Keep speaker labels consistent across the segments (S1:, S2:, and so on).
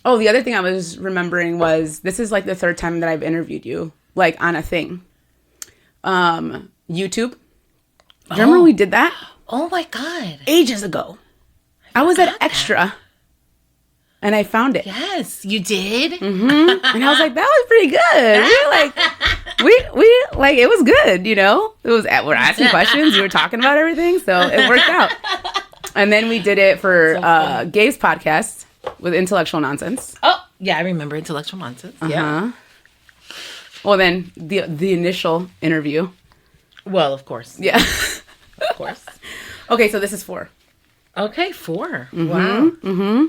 S1: Oh, the other thing I was remembering was this is like the third time that I've interviewed you, like on a thing. YouTube. Do you remember we did that?
S2: Oh my God.
S1: Ages ago. I was at Extra. And I found it.
S2: Yes, you did?
S1: Mm-hmm. And I was like, that was pretty good. We like, it was good, you know? We're asking questions. We were talking about everything. So it worked out. And then we did it for Gabe's podcast with Intellectual Nonsense.
S2: Oh, yeah, I remember Intellectual Nonsense. Yeah.
S1: Well, then the initial interview.
S2: Well, of course.
S1: Yeah.
S2: Of course.
S1: Okay, so this is 4.
S2: Okay, 4.
S1: Mm-hmm.
S2: Wow.
S1: Mm-hmm.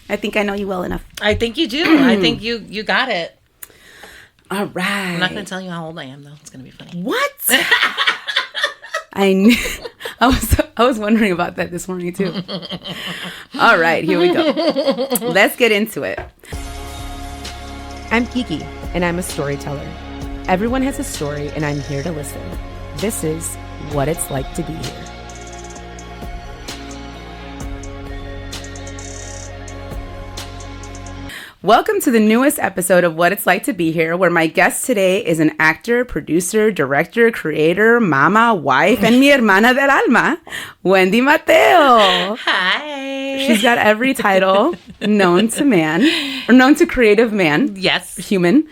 S1: I think I know you well enough.
S2: I think you do. I think you got it.
S1: All right.
S2: I'm not going to tell you how old I am, though. It's going to be funny.
S1: What? I was wondering about that this morning, too. All right, here we go. Let's get into it. I'm Kiki, and I'm a storyteller. Everyone has a story, and I'm here to listen. This is What It's Like to Be Here. Welcome to the newest episode of What It's Like to Be Here, where my guest today is an actor, producer, director, creator, mama, wife, and mi hermana del alma, Wendy Mateo.
S2: Hi.
S1: She's got every title known to man, or known to creative man.
S2: Yes.
S1: Human.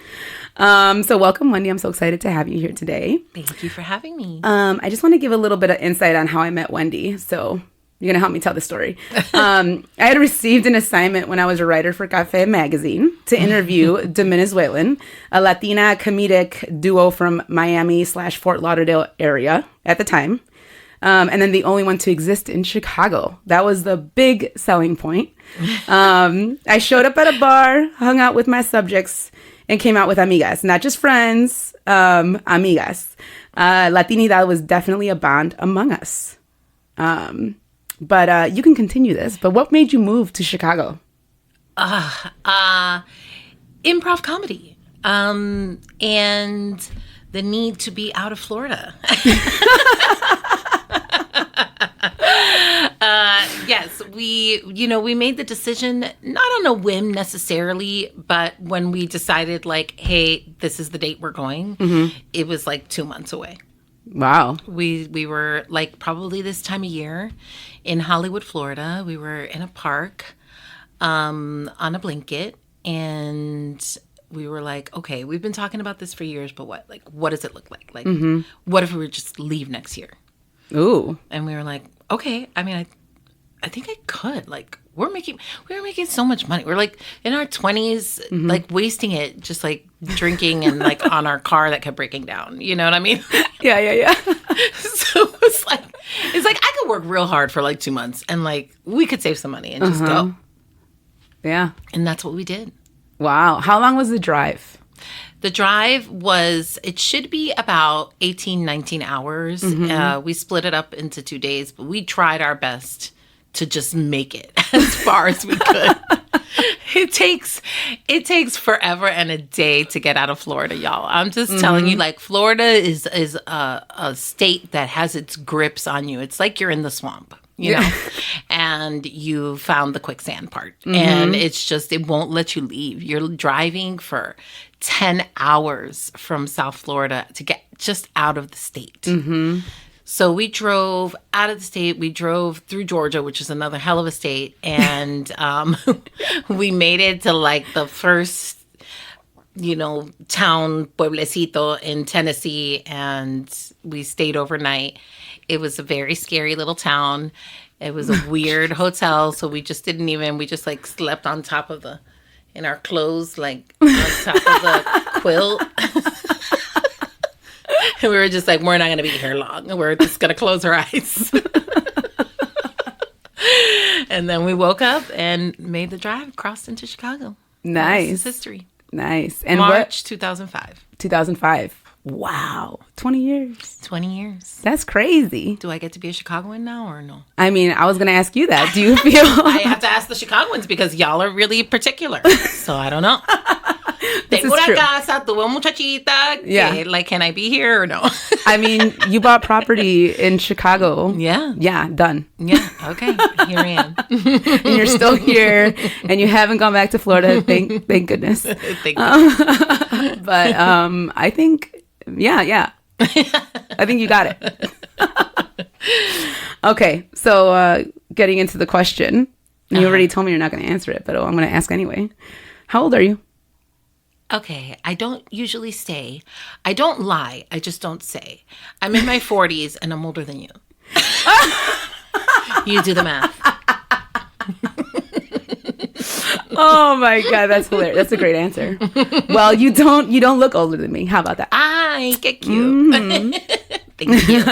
S1: So welcome, Wendy. I'm so excited to have you here today.
S2: Thank you for having me.
S1: I just want to give a little bit of insight on how I met Wendy. So you're going to help me tell the story. I had received an assignment when I was a writer for Café magazine to interview De Venezuelan, a Latina comedic duo from Miami/Fort Lauderdale area at the time. And then the only one to exist in Chicago. That was the big selling point. I showed up at a bar, hung out with my subjects, and came out with amigas. Not just friends, amigas. Latinidad was definitely a bond among us. But you can continue this. But what made you move to Chicago?
S2: Improv comedy. And the need to be out of Florida. Yes, we made the decision, not on a whim necessarily, but when we decided like, hey, this is the date we're going, it was like 2 months away.
S1: Wow.
S2: We were like probably this time of year in Hollywood, Florida. We were in a park on a blanket, and we were like, okay, we've been talking about this for years, but what? Like, what does it look like? Like, what if we were just leave next year?
S1: Ooh.
S2: And we were like, okay, I mean, I think I could. Like, we were making so much money. We're like in our 20s, like wasting it, just like drinking and like on our car that kept breaking down. You know what I mean?
S1: Yeah.
S2: So it's like I could work real hard for like 2 months and like we could save some money and just go.
S1: Yeah.
S2: And that's what we did.
S1: Wow. How long was the drive?
S2: The drive it should be about 18, 19 hours. We split it up into 2 days, but we tried our best to just make it as far as we could. It takes forever and a day to get out of Florida, y'all. I'm just telling you, like, Florida is a state that has its grips on you. It's like you're in the swamp, you know, and you found the quicksand part. And it's just, it won't let you leave. You're driving for 10 hours from South Florida to get just out of the state. So we drove out of the state. We drove through Georgia, which is another hell of a state. And we made it to like the first, town, pueblecito in Tennessee. And we stayed overnight. It was a very scary little town. It was a weird hotel. So we just we just like slept on top of in our clothes, like on top of the quilt. And we were just like, we're not going to be here long. We're just going to close our eyes. And then we woke up and made the drive, crossed into Chicago.
S1: Nice.
S2: This is history.
S1: Nice. And
S2: March 2005.
S1: 2005. Wow. 20 years.
S2: 20 years.
S1: That's crazy.
S2: Do I get to be a Chicagoan now or no?
S1: I mean, I was going to ask you that. Do you feel...
S2: I have to ask the Chicagoans because y'all are really particular. So I don't know. Tengo una
S1: true.
S2: casa, tuve una muchachita.
S1: Yeah.
S2: Like, can I be here or no?
S1: I mean, you bought property in Chicago.
S2: Yeah.
S1: Yeah, done.
S2: Yeah. Okay. Here I am.
S1: And you're still here, and you haven't gone back to Florida. Thank goodness.
S2: Thank you.
S1: But I think, yeah. I think you got it. Okay, so getting into the question. You already told me you're not going to answer it, but I'm going to ask anyway. How old are you?
S2: Okay, I don't usually say. I don't lie. I just don't say. I'm in my 40s and I'm older than you. You do the math.
S1: Oh my God, that's hilarious. That's a great answer. Well, you don't look older than me. How about that?
S2: I get cute. Mm-hmm. Thank you.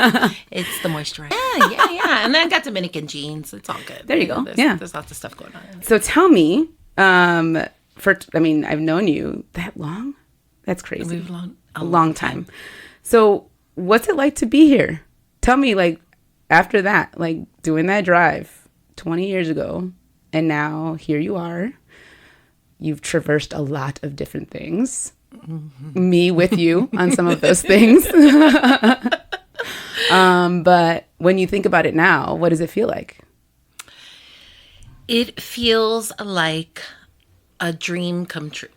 S2: It's the moisturizer. Yeah. And then I got Dominican genes. It's all good.
S1: There you go.
S2: There's lots of stuff going on.
S1: So tell me, I've known you that long? That's crazy. A long time. So what's it like to be here? Tell me, like, after that, like doing that drive 20 years ago, and now here you are. You've traversed a lot of different things. Mm-hmm. Me with you on some of those things. But when you think about it now, what does it feel like?
S2: It feels like a dream come true.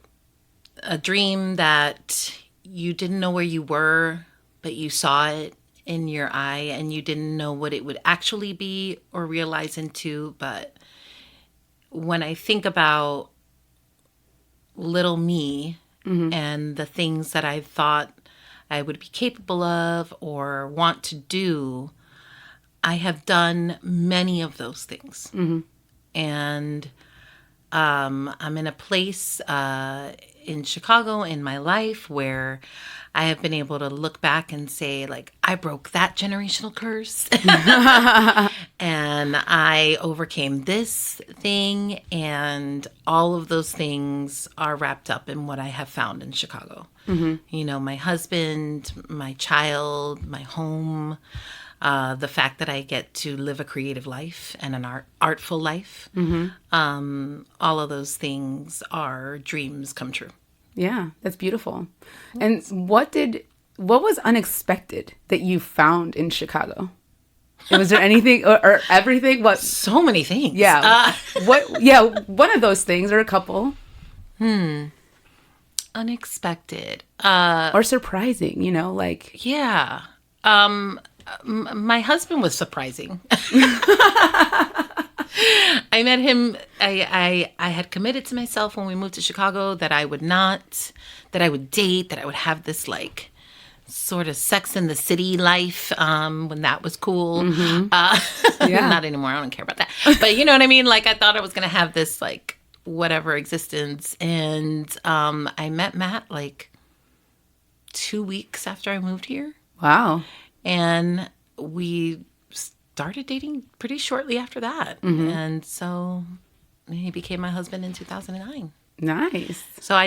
S2: A dream that you didn't know where you were, but you saw it in your eye and you didn't know what it would actually be or realize into. But when I think about little me and the things that I thought I would be capable of or want to do, I have done many of those things. Mm-hmm. And I'm in a place in Chicago in my life where I have been able to look back and say, like, I broke that generational curse. And I overcame this thing. And all of those things are wrapped up in what I have found in Chicago. Mm-hmm. You know, my husband, my child, my home, the fact that I get to live a creative life and an artful life. Mm-hmm. All of those things are dreams come true.
S1: Yeah, that's beautiful. And what was unexpected that you found in Chicago? Was there anything or everything? What?
S2: So many things.
S1: Yeah. What? Yeah, one of those things or a couple.
S2: Unexpected.
S1: Or surprising, you know, like.
S2: Yeah. My husband was surprising. I met him. I had committed to myself when we moved to Chicago that I would date, that I would have this like sort of Sex in the City life when that was cool. Mm-hmm. Yeah. Not anymore. I don't care about that. But you know what I mean? Like I thought I was going to have this like whatever existence. And I met Matt like 2 weeks after I moved here.
S1: Wow.
S2: And we started dating pretty shortly after that. Mm-hmm. And so he became my husband in 2009.
S1: Nice.
S2: So I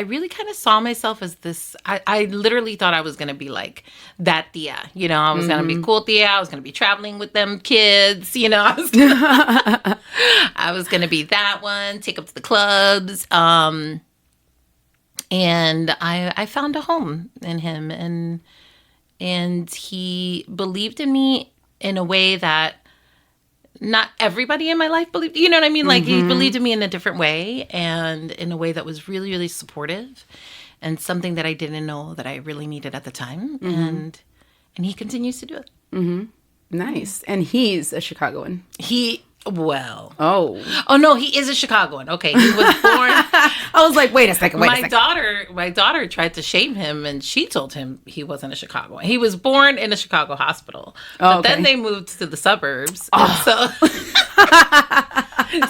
S2: really kind of saw myself as this, I literally thought I was going to be like that Tia. You know, I was going to be cool Tia. I was going to be traveling with them kids. You know, I was going to be that one, take up to the clubs. And I found a home in him, and he believed in me in a way that not everybody in my life believed. You know what I mean? Like he believed in me in a different way, and in a way that was really, really supportive, and something that I didn't know that I really needed at the time. Mm-hmm. And he continues to do it. Mm-hmm.
S1: Nice. And he's a Chicagoan.
S2: Oh no, he is a Chicagoan. Okay, he was born.
S1: I was like, wait a second.
S2: My daughter tried to shame him, and she told him he wasn't a Chicagoan. He was born in a Chicago hospital, but then they moved to the suburbs. Oh.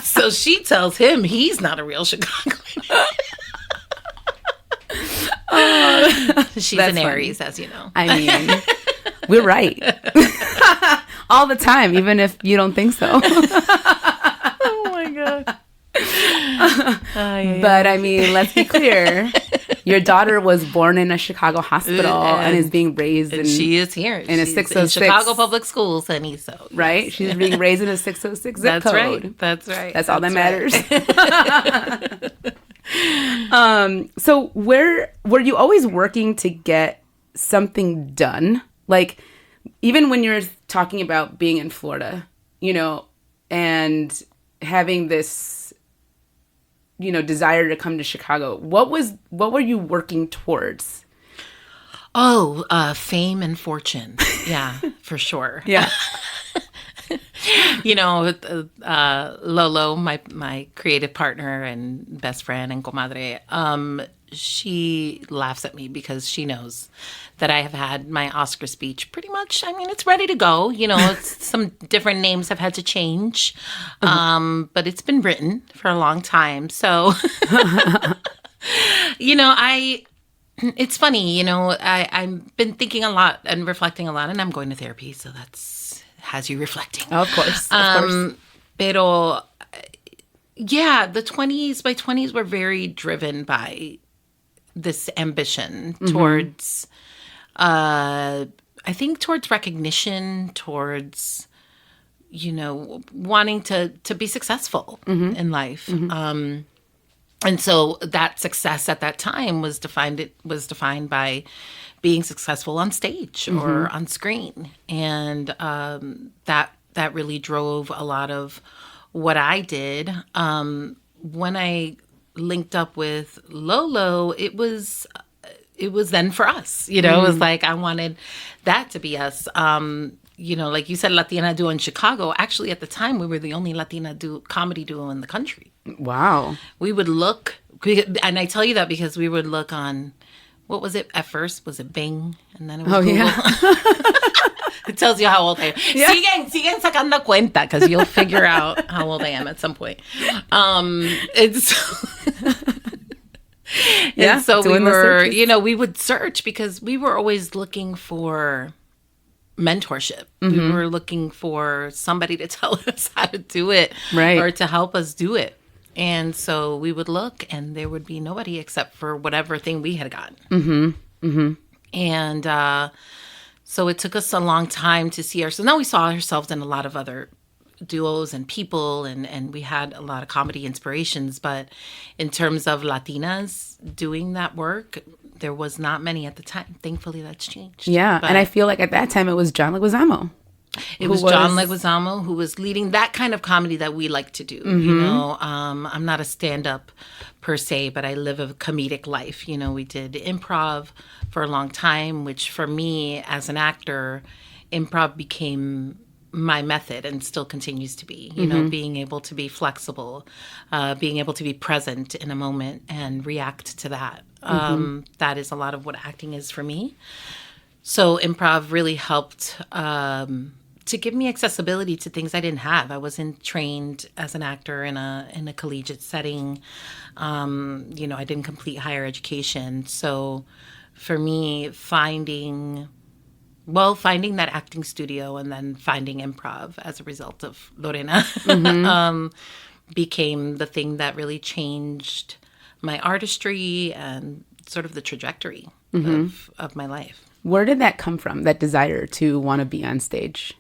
S2: So she tells him he's not a real Chicagoan. She's an Aries, as you know.
S1: I mean, we're right. All the time, even if you don't think so.
S2: Oh my God.
S1: But I mean, let's be clear. Your daughter was born in a Chicago hospital and is being raised in...
S2: She is here.
S1: In a 606.
S2: In Chicago public schools, honey. So,
S1: right? She's being raised in a 606 zip code.
S2: That's right.
S1: That's all that matters. So were you always working to get something done? Like, even when you're talking about being in Florida, and having this, desire to come to Chicago, what were you working towards?
S2: Oh, fame and fortune. Yeah, for sure.
S1: Yeah.
S2: Lolo, my creative partner and best friend and comadre, she laughs at me because she knows that I have had my Oscar speech pretty much. I mean, it's ready to go. It's, some different names have had to change, but it's been written for a long time. So, it's funny, I've been thinking a lot and reflecting a lot, and I'm going to therapy, so has you reflecting.
S1: Oh, of course.
S2: Pero, yeah, my 20s were very driven by this ambition towards, I think towards recognition, towards, wanting to be successful in life. And so that success at that time was defined by being successful on stage or on screen. And that really drove a lot of what I did. When I linked up with Lolo, it was then for us. It was like I wanted that to be us. Like you said, Latina duo in Chicago. Actually, at the time, we were the only Latina comedy duo in the country.
S1: Wow.
S2: We would look, and I tell you that because we would look on, what was it at first? Was it Bing? And then it was Google. Yeah. It tells you how old I am. Yeah. Siguen sacando cuenta, because you'll figure out how old I am at some point.
S1: Yeah.
S2: And so we would search because we were always looking for mentorship. We were looking for somebody to tell us how to do it,
S1: right,
S2: or to help us do it. And so we would look, and there would be nobody except for whatever thing we had gotten. And so it took us a long time to see ourselves. Now we saw ourselves in a lot of other duos and people, and we had a lot of comedy inspirations. But in terms of Latinas doing that work, there was not many at the time. Thankfully, that's changed.
S1: Yeah, and I feel like at that time it was John Leguizamo.
S2: It was John Leguizamo who was leading that kind of comedy that we like to do. I'm not a stand-up per se, but I live a comedic life. We did improv for a long time, which for me as an actor, improv became my method and still continues to be. Being able to be flexible, being able to be present in a moment and react to that. That is a lot of what acting is for me. So improv really helped to give me accessibility to things I didn't have. I wasn't trained as an actor in a collegiate setting. I didn't complete higher education. So for me, finding that acting studio and then finding improv as a result of Lorena became the thing that really changed my artistry and sort of the trajectory of my life.
S1: Where did that come from, that desire to want to be on stage?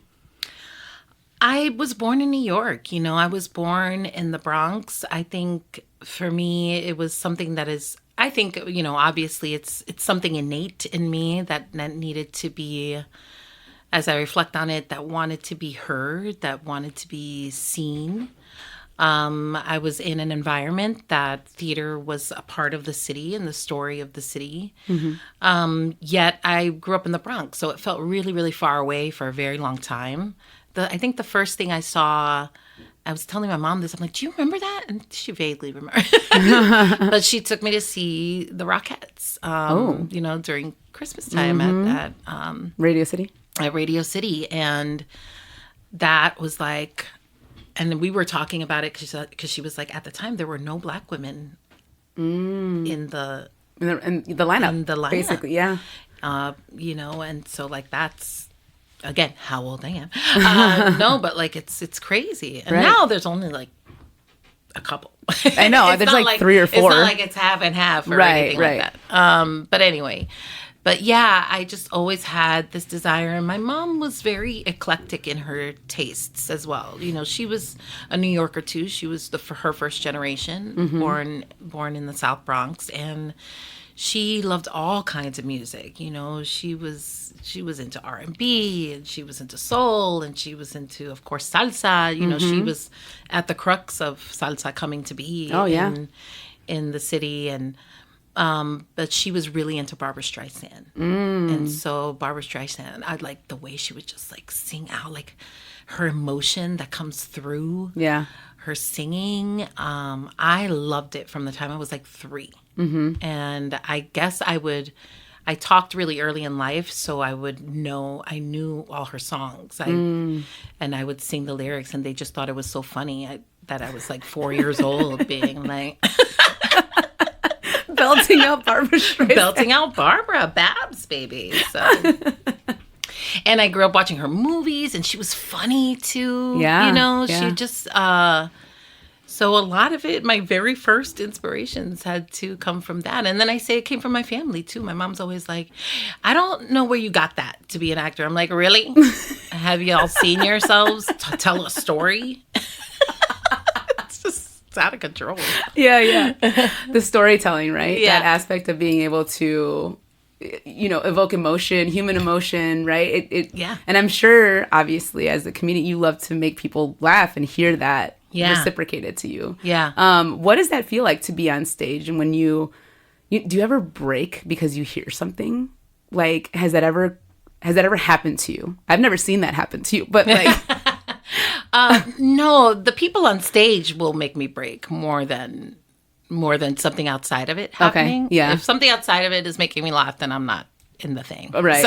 S2: I was born in New York. I was born in the Bronx. I think for me, it was something that is, I think, obviously it's something innate in me that needed to be, as I reflect on it, that wanted to be heard, that wanted to be seen. I was in an environment that theater was a part of the city and the story of the city. Yet I grew up in the Bronx, so it felt really, really far away for a very long time. I think the first thing I saw, I was telling my mom this, I'm like, do you remember that? And she vaguely remembered. But she took me to see the Rockettes, during Christmas time at
S1: Radio City.
S2: At Radio City. And that was like, and we were talking about it because she was like, at the time, there were no Black women in the
S1: lineup.
S2: In the lineup.
S1: Basically, yeah.
S2: And so like that's, again, how old I am. No, but like it's crazy. And now there's only like a couple.
S1: I know. There's like 3 or 4.
S2: It's not like it's half and half or anything like that. But anyway, But yeah, I just always had this desire. And my mom was very eclectic in her tastes as well. You know, she was a New Yorker too. She was her first generation, born in the South Bronx. And she loved all kinds of music. You know, she was into R&B, and she was into soul, and she was into, of course, salsa. You know, she was at the crux of salsa coming to be in the city. And but she was really into Barbra Streisand. And so Barbra Streisand, I like the way she would just like sing out, like her emotion that comes through her singing. I loved it from the time I was like 3. And I guess I talked really early in life, so I knew all her songs. And I would sing the lyrics, and they just thought it was so funny that I was like 4 years old being like...
S1: belting out Barbra Streisand.
S2: Belting out Barbara, Babs, baby. So, and I grew up watching her movies, and she was funny too.
S1: Yeah,
S2: you know, she just. So a lot of it, my very first inspirations had to come from that, and then I say it came from my family too. My mom's always like, "I don't know where you got that to be an actor." I'm like, "Really? Have you all seen yourselves tell a story?" It's out of control.
S1: Yeah. The storytelling, right?
S2: Yeah.
S1: That aspect of being able to, you know, evoke emotion, human emotion, right?
S2: Yeah.
S1: And I'm sure, obviously, as a comedian, you love to make people laugh and hear that reciprocated to you.
S2: Yeah.
S1: What does that feel like to be on stage? And when do you ever break because you hear something? Like, has that ever happened to you? I've never seen that happen to you, but like...
S2: No, the people on stage will make me break more than something outside of it happening.
S1: Okay, yeah.
S2: If something outside of it is making me laugh, then I'm not in the thing.
S1: Right.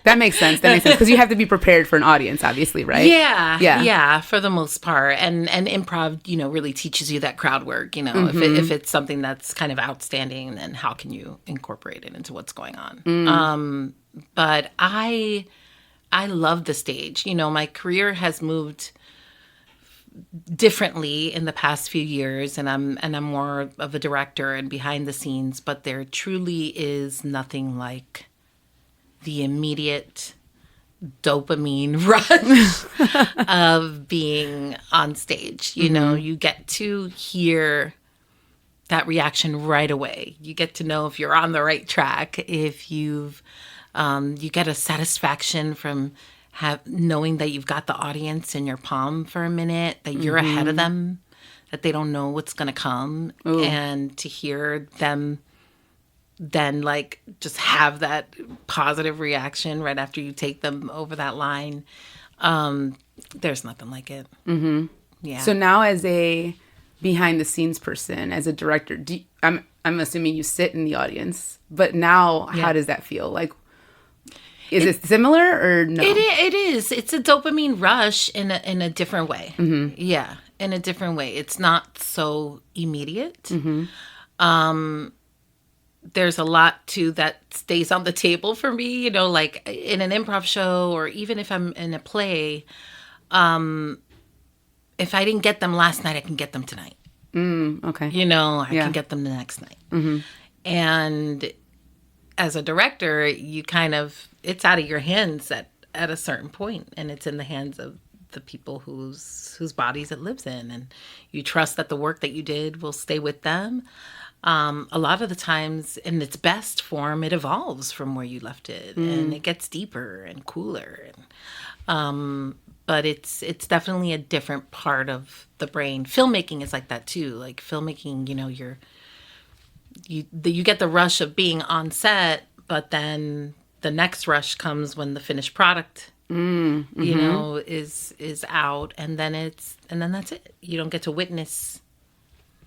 S1: That makes sense. Because you have to be prepared for an audience, obviously, right?
S2: Yeah, for the most part. And improv, you know, really teaches you that crowd work. You know, if it's something that's kind of outstanding, then how can you incorporate it into what's going on? But I love the stage. You know, my career has moved differently in the past few years, and I'm more of a director and behind the scenes, but there truly is nothing like the immediate dopamine rush of being on stage. You know, you get to hear that reaction right away. You get to know if you're on the right track, if you get a satisfaction from knowing that you've got the audience in your palm for a minute, that you're ahead of them, that they don't know what's going to come. Ooh. And to hear them then like just have that positive reaction right after you take them over that line. There's nothing like it. Yeah.
S1: So now as a behind the scenes person, as a director, I'm assuming you sit in the audience, but now how does that feel? Like, is it similar or no?
S2: It is. It's a dopamine rush in a different way. Yeah, in a different way. It's not so immediate. There's a lot too that stays on the table for me. You know, like in an improv show, or even if I'm in a play, if I didn't get them last night, I can get them tonight.
S1: Okay.
S2: You know, I can get them the next night. And as a director, you kind of, it's out of your hands at a certain point, and it's in the hands of the people whose bodies it lives in, and you trust that the work that you did will stay with them. A lot of the times, in its best form, it evolves from where you left it, and it gets deeper and cooler. And, but it's definitely a different part of the brain. Filmmaking is like that too. Like filmmaking, you know, you get the rush of being on set, but then the next rush comes when the finished product, you know, is out, and then that's it. You don't get to witness,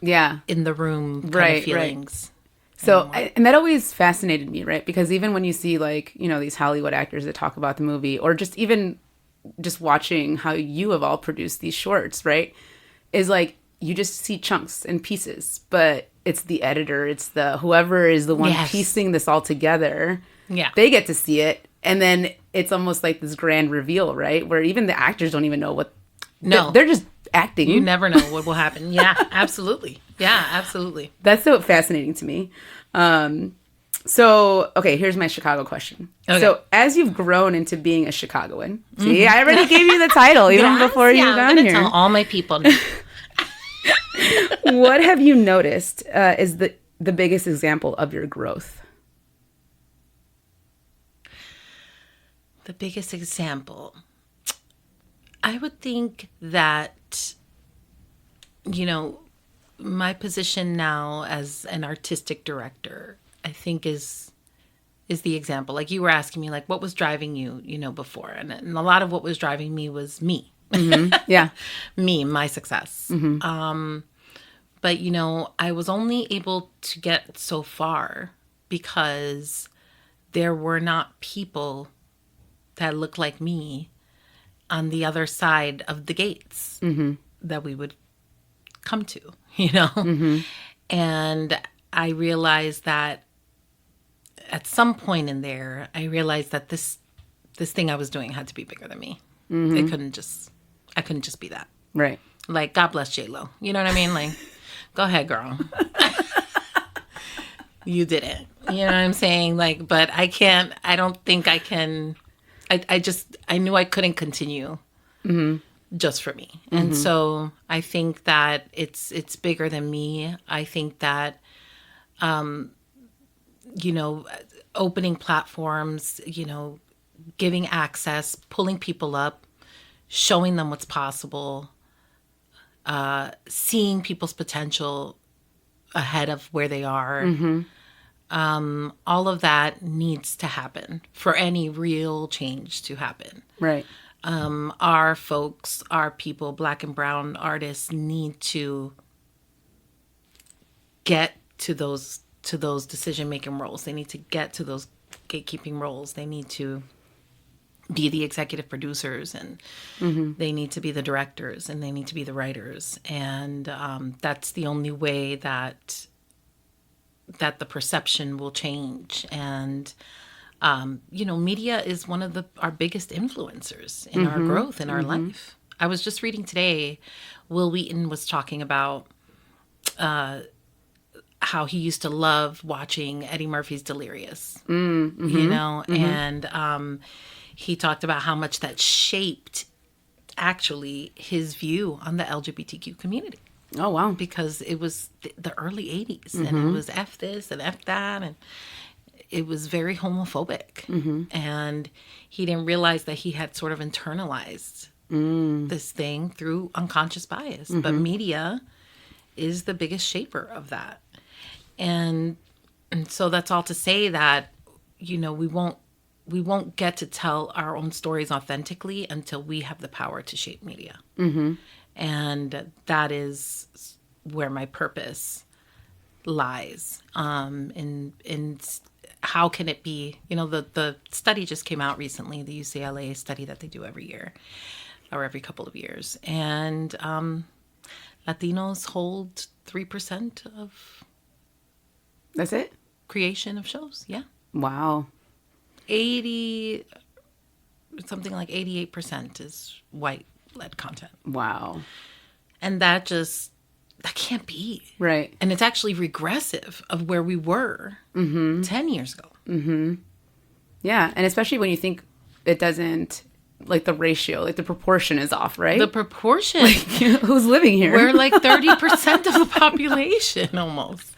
S2: in the room kind of feelings.
S1: So, and that always fascinated me, right? Because even when you see like, you know, these Hollywood actors that talk about the movie, or just even just watching how you have all produced these shorts, right? Is like, you just see chunks and pieces, but it's the editor, it's the whoever is the one piecing this all together. Yeah. They get to see it. And then it's almost like this grand reveal, right? Where even the actors don't even know what. No. They're just acting.
S2: You never know what will happen. Yeah, absolutely. Yeah, absolutely.
S1: That's so fascinating to me. So, okay, here's my Chicago question.
S2: Okay.
S1: So, as you've grown into being a Chicagoan, see, I already gave you the title even before you got
S2: I'm
S1: here.
S2: tell all my people now.
S1: What have you noticed is the biggest example of your growth?
S2: The biggest example. I would think that, my position now as an artistic director, I think is the example. Like you were asking me, like, what was driving you, before? And a lot of what was driving me was me.
S1: Mm-hmm. Yeah.
S2: Me, my success.
S1: Mm-hmm.
S2: But, I was only able to get so far because there were not people that looked like me on the other side of the gates that we would come to,
S1: Mm-hmm.
S2: And I realized that at some point in there, I realized that this thing I was doing had to be bigger than me. I couldn't just be that.
S1: Right.
S2: Like, God bless J-Lo. You know what I mean? Like, go ahead, girl. You did it. You know what I'm saying? Like, but I don't think I can. I knew I couldn't continue just for me. And so I think that it's bigger than me. I think that, opening platforms, giving access, pulling people up, showing them what's possible, seeing people's potential ahead of where they are. All of that needs to happen for any real change to happen.
S1: Right.
S2: Our folks, our people, Black and brown artists need to get to those decision-making roles. They need to get to those gatekeeping roles. They need to be the executive producers, and they need to be the directors, and they need to be the writers. And that's the only way that the perception will change. And media is one of our biggest influencers in our growth, in our life. I was just reading today, Will Wheaton was talking about how he used to love watching Eddie Murphy's Delirious, and he talked about how much that shaped actually his view on the LGBTQ community.
S1: Oh, wow.
S2: Because it was the early 80s and it was F this and F that, and it was very homophobic. And he didn't realize that he had sort of internalized this thing through unconscious bias. But media is the biggest shaper of that. And so that's all to say that, we won't get to tell our own stories authentically until we have the power to shape media. And that is where my purpose lies. In how can it be, the study just came out recently, the UCLA study that they do every year or every couple of years. And Latinos hold 3% of
S1: That's it?
S2: creation of shows. Yeah.
S1: Wow.
S2: Something like 88% is white-led content.
S1: Wow.
S2: And that can't be.
S1: Right.
S2: And it's actually regressive of where we were 10 years ago.
S1: Yeah. And especially when you think it doesn't, like the ratio, like the proportion is off, right?
S2: The proportion.
S1: Who's living here?
S2: We're like 30% of the population almost.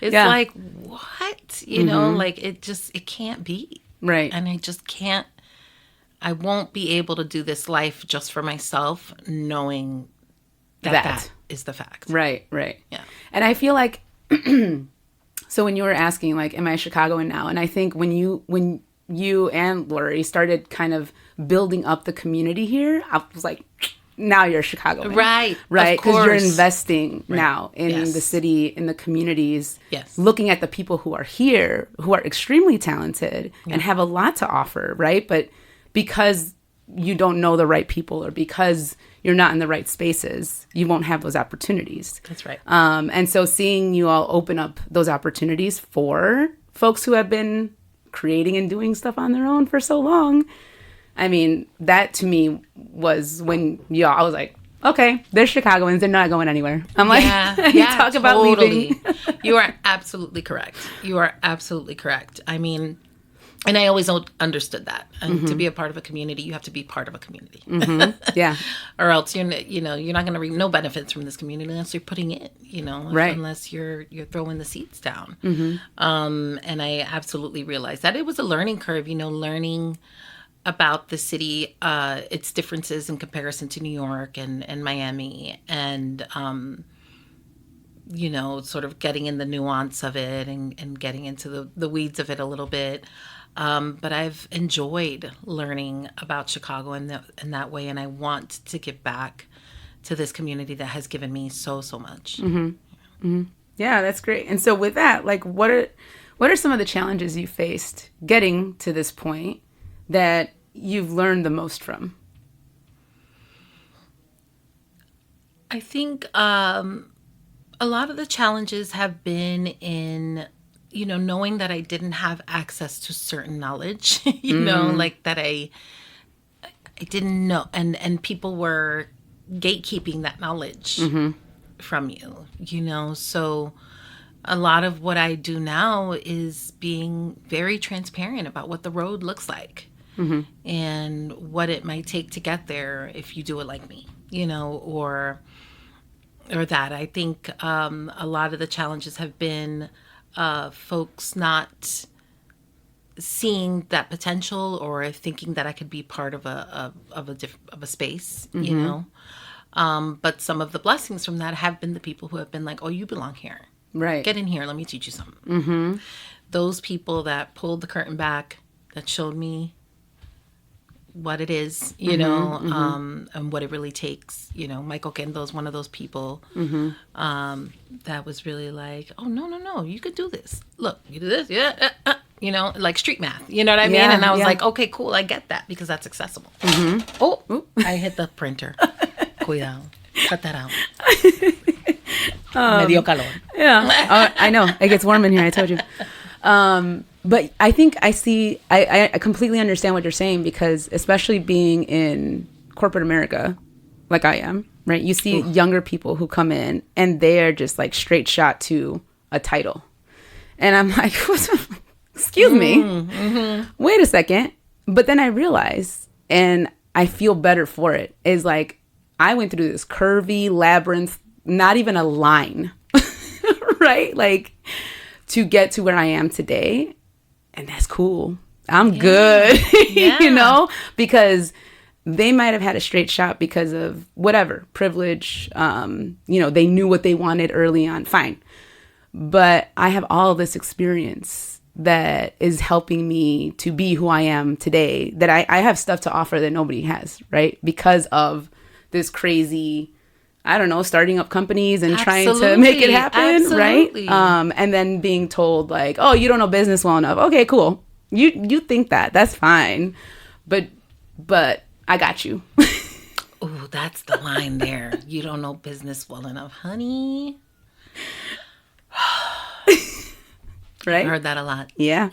S2: It's like, what? Like it can't be.
S1: Right.
S2: And I just can't, I won't be able to do this life just for myself, knowing that is the fact.
S1: Right, right.
S2: Yeah.
S1: And I feel like, so when you were asking, like, am I Chicagoan now? And I think when you and Lori started kind of building up the community here, I was like, now you're Chicagoan.
S2: Right.
S1: Right. Because you're investing now in
S2: Yes.
S1: the city, in the communities,
S2: Yes.
S1: looking at the people who are here, who are extremely talented and have a lot to offer, right? But because you don't know the right people or because you're not in the right spaces, you won't have those opportunities.
S2: That's right.
S1: And so seeing you all open up those opportunities for folks who have been creating and doing stuff on their own for so long, I mean, that to me was when, I was like, okay, they're Chicagoans. They're not going anywhere. I'm like, you talk about leaving.
S2: You are absolutely correct. You are absolutely correct. I mean, and I always understood that. And to be a part of a community, you have to be part of a community.
S1: Yeah.
S2: Or else you're not going to reap no benefits from this community unless you're putting in,
S1: Right.
S2: unless you're throwing the seeds down. And I absolutely realized that it was a learning curve, learning about the city, its differences in comparison to New York and Miami, and sort of getting in the nuance of it and getting into the weeds of it a little bit. But I've enjoyed learning about Chicago in that way, and I want to give back to this community that has given me so much.
S1: Yeah, that's great. And so with that, like, what are some of the challenges you faced getting to this point that you've learned the most from?
S2: I think a lot of the challenges have been in, knowing that I didn't have access to certain knowledge, like that I didn't know, and people were gatekeeping that knowledge from you, so a lot of what I do now is being very transparent about what the road looks like. And what it might take to get there if you do it like me, or that. I think a lot of the challenges have been folks not seeing that potential or thinking that I could be part of a space, But some of the blessings from that have been the people who have been like, "Oh, you belong here.
S1: Right.
S2: Get in here. Let me teach you something." Those people that pulled the curtain back, that showed me what it is, and what it really takes. Michael Kendo is one of those people that was really like, "Oh, no, you could do this. Look, you do this, like street math, you know what I mean?" And I was like, "Okay, cool, I get that because that's accessible." Oh, I hit the printer. Cuidado, cut that out. Me dio calor.
S1: Yeah, I know. It gets warm in here, I told you. But I think I completely understand what you're saying, because especially being in corporate America, like I am, right? You see younger people who come in and they're just like straight shot to a title. And I'm like, excuse me, wait a second. But then I realize, and I feel better for it, is like, I went through this curvy labyrinth, not even a line, right? Like, to get to where I am today. And that's cool. I'm good, because they might have had a straight shot because of whatever, privilege. They knew what they wanted early on. Fine. But I have all this experience that is helping me to be who I am today, that I have stuff to offer that nobody has, right? Because of this crazy, I don't know, starting up companies and trying to make it happen, right? And then being told like, "Oh, you don't know business well enough." Okay, cool. You think that. That's fine. But I got you.
S2: Oh, that's the line there. You don't know business well enough, honey.
S1: Right?
S2: I've heard that a lot.
S1: Yeah.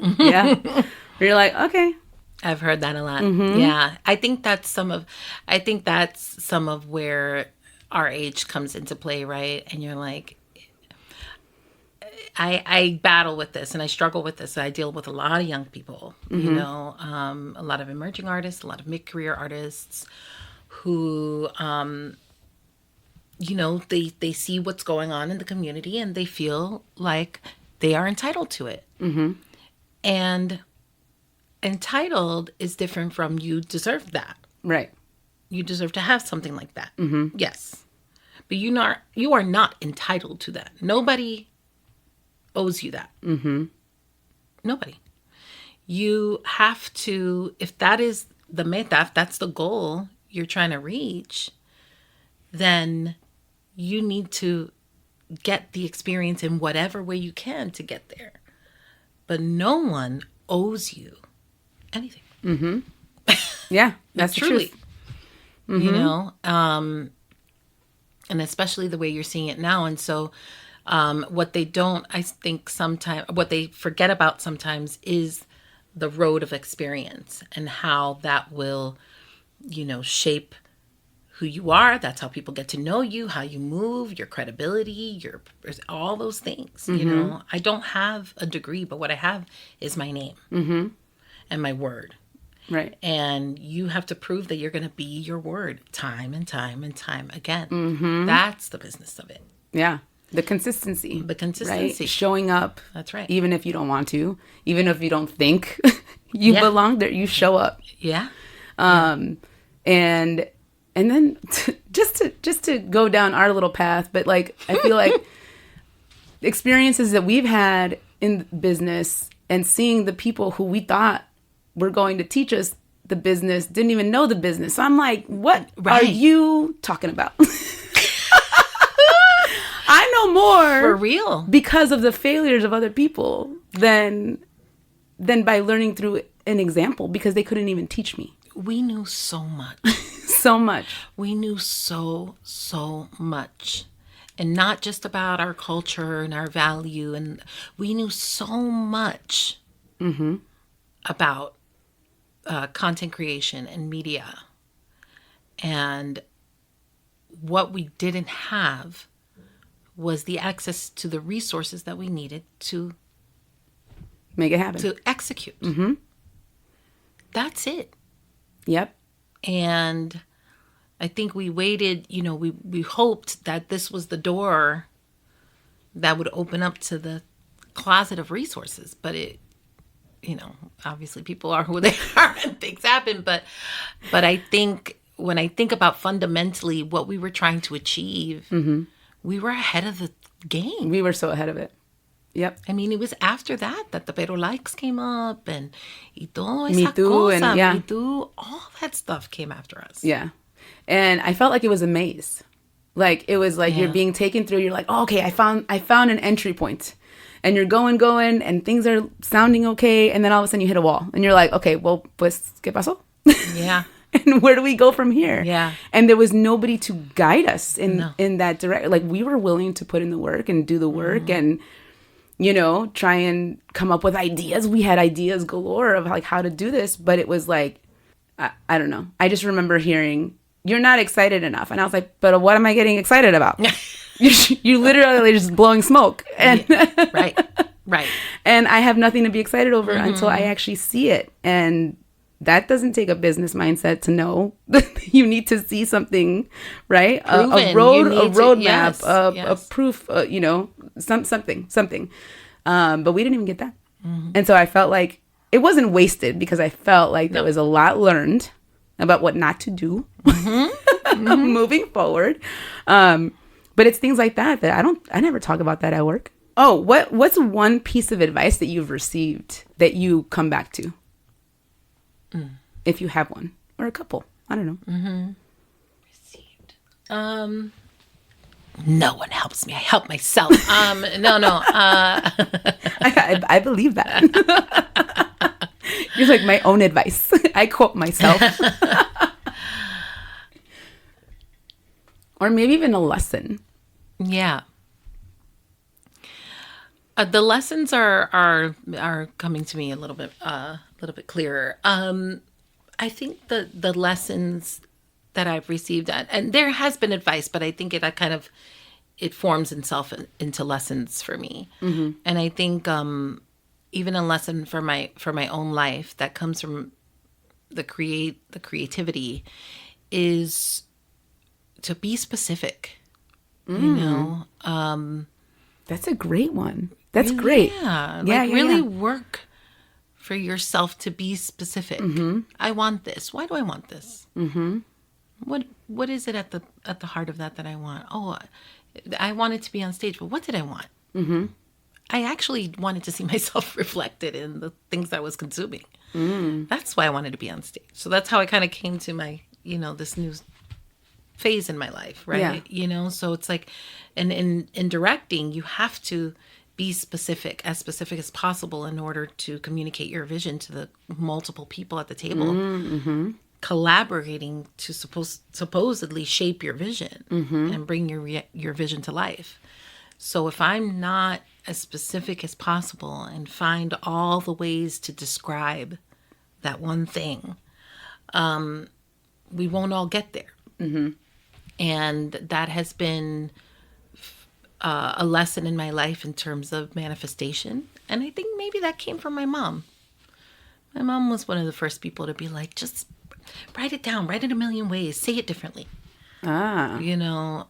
S1: You're like, okay.
S2: I've heard that a lot. Yeah. I think that's some of where our age comes into play, right? And you're like, I battle with this and I struggle with this. I deal with a lot of young people, a lot of emerging artists, a lot of mid-career artists who, they see what's going on in the community and they feel like they are entitled to it. And entitled is different from you deserve that.
S1: Right.
S2: You deserve to have something like that. Yes. But you are not entitled to that. Nobody owes you that. Nobody. You have to, if that is the meta, if that's the goal you're trying to reach, then you need to get the experience in whatever way you can to get there. But no one owes you anything.
S1: Yeah, that's
S2: truly.
S1: Truth.
S2: And especially the way you're seeing it now. And so what they forget about sometimes is the road of experience and how that will, shape who you are. That's how people get to know you, how you move, your credibility, all those things. You know, I don't have a degree, but what I have is my name and my word.
S1: Right.
S2: And you have to prove that you're going to be your word time and time and time again. That's the business of it.
S1: Yeah. The consistency.
S2: Right?
S1: Showing up.
S2: That's right.
S1: Even if you don't want to, even if you don't think you belong there, you show up.
S2: Yeah.
S1: And then just to go down our little path, but like, I feel like experiences that we've had in business and seeing the people who we thought were going to teach us the business didn't even know the business. So I'm like, what are you talking about? I know more
S2: for real
S1: because of the failures of other people than by learning through an example, because they couldn't even teach me.
S2: We knew so much.
S1: So much.
S2: We knew so much. And not just about our culture and our value. And we knew so much about content creation and media. And what we didn't have was the access to the resources that we needed to
S1: make it happen,
S2: to execute. That's it.
S1: Yep.
S2: And I think we waited, you know, we hoped that this was the door that would open up to the closet of resources. But it, you know, obviously people are who they are and things happen. But I think when I think about fundamentally what we were trying to achieve, we were ahead of the game.
S1: We were so ahead of it. Yep.
S2: I mean, it was after that the Pero Likes came up and y todo esa
S1: Me Too
S2: cosa,
S1: and yeah.
S2: Me Too, all that stuff came after us.
S1: Yeah. And I felt like it was a maze. Like it was like you're being taken through. You're like, oh, okay, I found an entry point. And you're going, and things are sounding okay. And then all of a sudden you hit a wall. And you're like, okay, well, pues, ¿qué pasó?
S2: Yeah.
S1: And where do we go from here?
S2: Yeah.
S1: And there was nobody to guide us in that direction. Like we were willing to put in the work and do the work and, you know, try and come up with ideas. We had ideas galore of like how to do this. But it was like, I don't know. I just remember hearing, you're not excited enough. And I was like, but what am I getting excited about? You literally just blowing smoke. And
S2: Right.
S1: And I have nothing to be excited over until I actually see it. And that doesn't take a business mindset to know. You need to see something, right? A roadmap, a proof, you know, something. But we didn't even get that. And so I felt like it wasn't wasted because I felt like there was a lot learned about what not to do moving forward. But it's things like that I never talk about that at work. Oh, what's one piece of advice that you've received that you come back to? If you have one or a couple, I don't know.
S2: Received. No one helps me. I help myself. No.
S1: I believe that. You're like my own advice. I quote myself. Or maybe even a lesson.
S2: Yeah. The lessons are coming to me a little bit clearer. I think the lessons that I've received, and there has been advice, but I think it forms itself into lessons for me. And I think even a lesson for my own life that comes from the creativity is to be specific. You know,
S1: that's a great one. That's great.
S2: Yeah, really work for yourself to be specific. I want this. Why do I want this? What is it at the heart of that I want? Oh, I wanted to be on stage, but what did I want? I actually wanted to see myself reflected in the things I was consuming. That's why I wanted to be on stage. So that's how I kind of came to my, this new phase in my life, right?
S1: Yeah.
S2: So it's like, and in directing, you have to be specific as possible in order to communicate your vision to the multiple people at the table, collaborating to supposedly shape your vision and bring your vision to life. So if I'm not as specific as possible and find all the ways to describe that one thing, we won't all get there. And that has been a lesson in my life in terms of manifestation. And I think maybe that came from my mom. My mom was one of the first people to be like, just write it down, write it a million ways, say it differently. You know,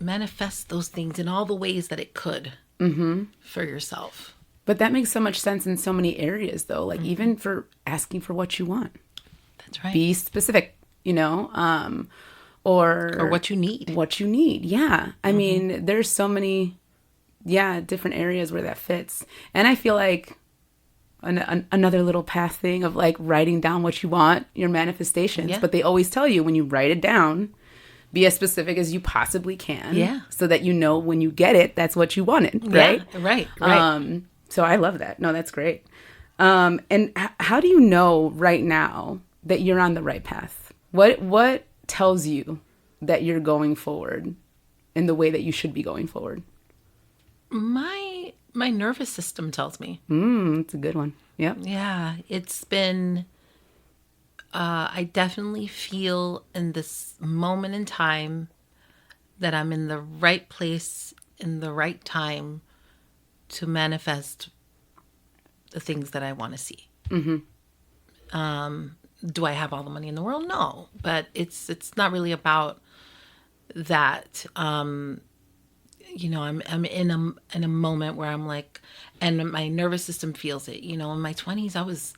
S2: manifest those things in all the ways that it could for yourself.
S1: But that makes so much sense in so many areas, though. Like, even for asking for what you want.
S2: That's right.
S1: Be specific, you know, or
S2: what you need.
S1: What you need, yeah. I mean, there's so many, different areas where that fits. And I feel like another little path thing of like writing down what you want, your manifestations. Yeah. But they always tell you when you write it down, be as specific as you possibly can.
S2: Yeah.
S1: So that you know when you get it, that's what you wanted, right?
S2: Yeah, right.
S1: So I love that. No, that's great. And how do you know right now that you're on the right path? What tells you that you're going forward in the way that you should be going forward?
S2: My nervous system tells me.
S1: It's a good one. Yep.
S2: Yeah, it's been, I definitely feel in this moment in time that I'm in the right place in the right time to manifest the things that I want to see. Do I have all the money in the world? No, but it's not really about that. You know, I'm in a moment where I'm like, and my nervous system feels it. You know, in my 20s, I was,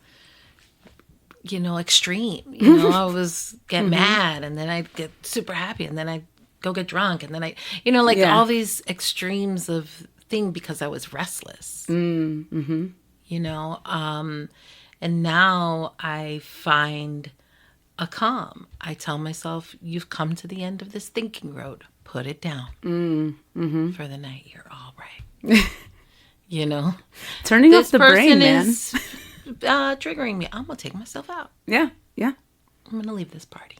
S2: you know, extreme. You know, I was get mad, and then I'd get super happy, and then I'd go get drunk, and then you know, like all these extremes of thing because I was restless. You know, and now I find a calm. I tell myself, you've come to the end of this thinking road. Put it down for the night. You're all right. You know,
S1: turning off the brain, man.
S2: This person is triggering me. I'm gonna take myself out.
S1: Yeah.
S2: I'm gonna leave this party.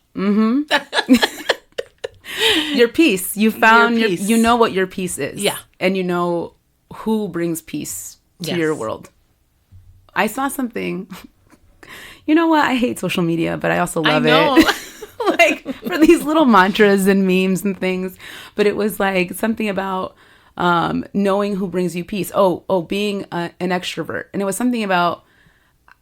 S1: Your peace. You found
S2: your peace.
S1: You know what your peace is.
S2: Yeah,
S1: and you know who brings peace to your world. I saw something. You know what? I hate social media, but I also love it. Like for these little mantras and memes and things. But it was like something about knowing who brings you peace. Being an extrovert. And it was something about,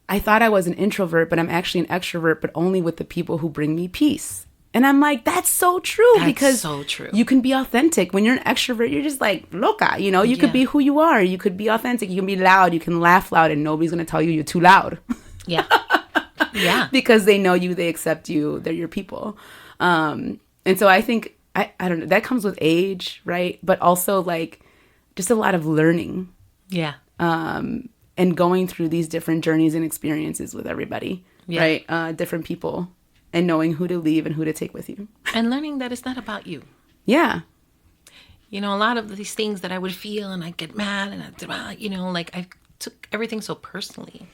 S1: I thought I was an introvert, but I'm actually an extrovert, but only with the people who bring me peace. And I'm like, that's so true. Because
S2: so true.
S1: You can be authentic. When you're an extrovert, you're just like loca, you know, you could be who you are. You could be authentic. You can be loud. You can laugh loud, and nobody's going to tell you you're too loud.
S2: Yeah. Yeah.
S1: Because they know you, they accept you, they're your people. And so I think, I don't know, that comes with age, right? But also like just a lot of learning.
S2: Yeah.
S1: And going through these different journeys and experiences with everybody, right? Different people, and knowing who to leave and who to take with you.
S2: And learning that it's not about you.
S1: Yeah.
S2: You know, a lot of these things that I would feel and I'd get mad and you know, like I took everything so personally.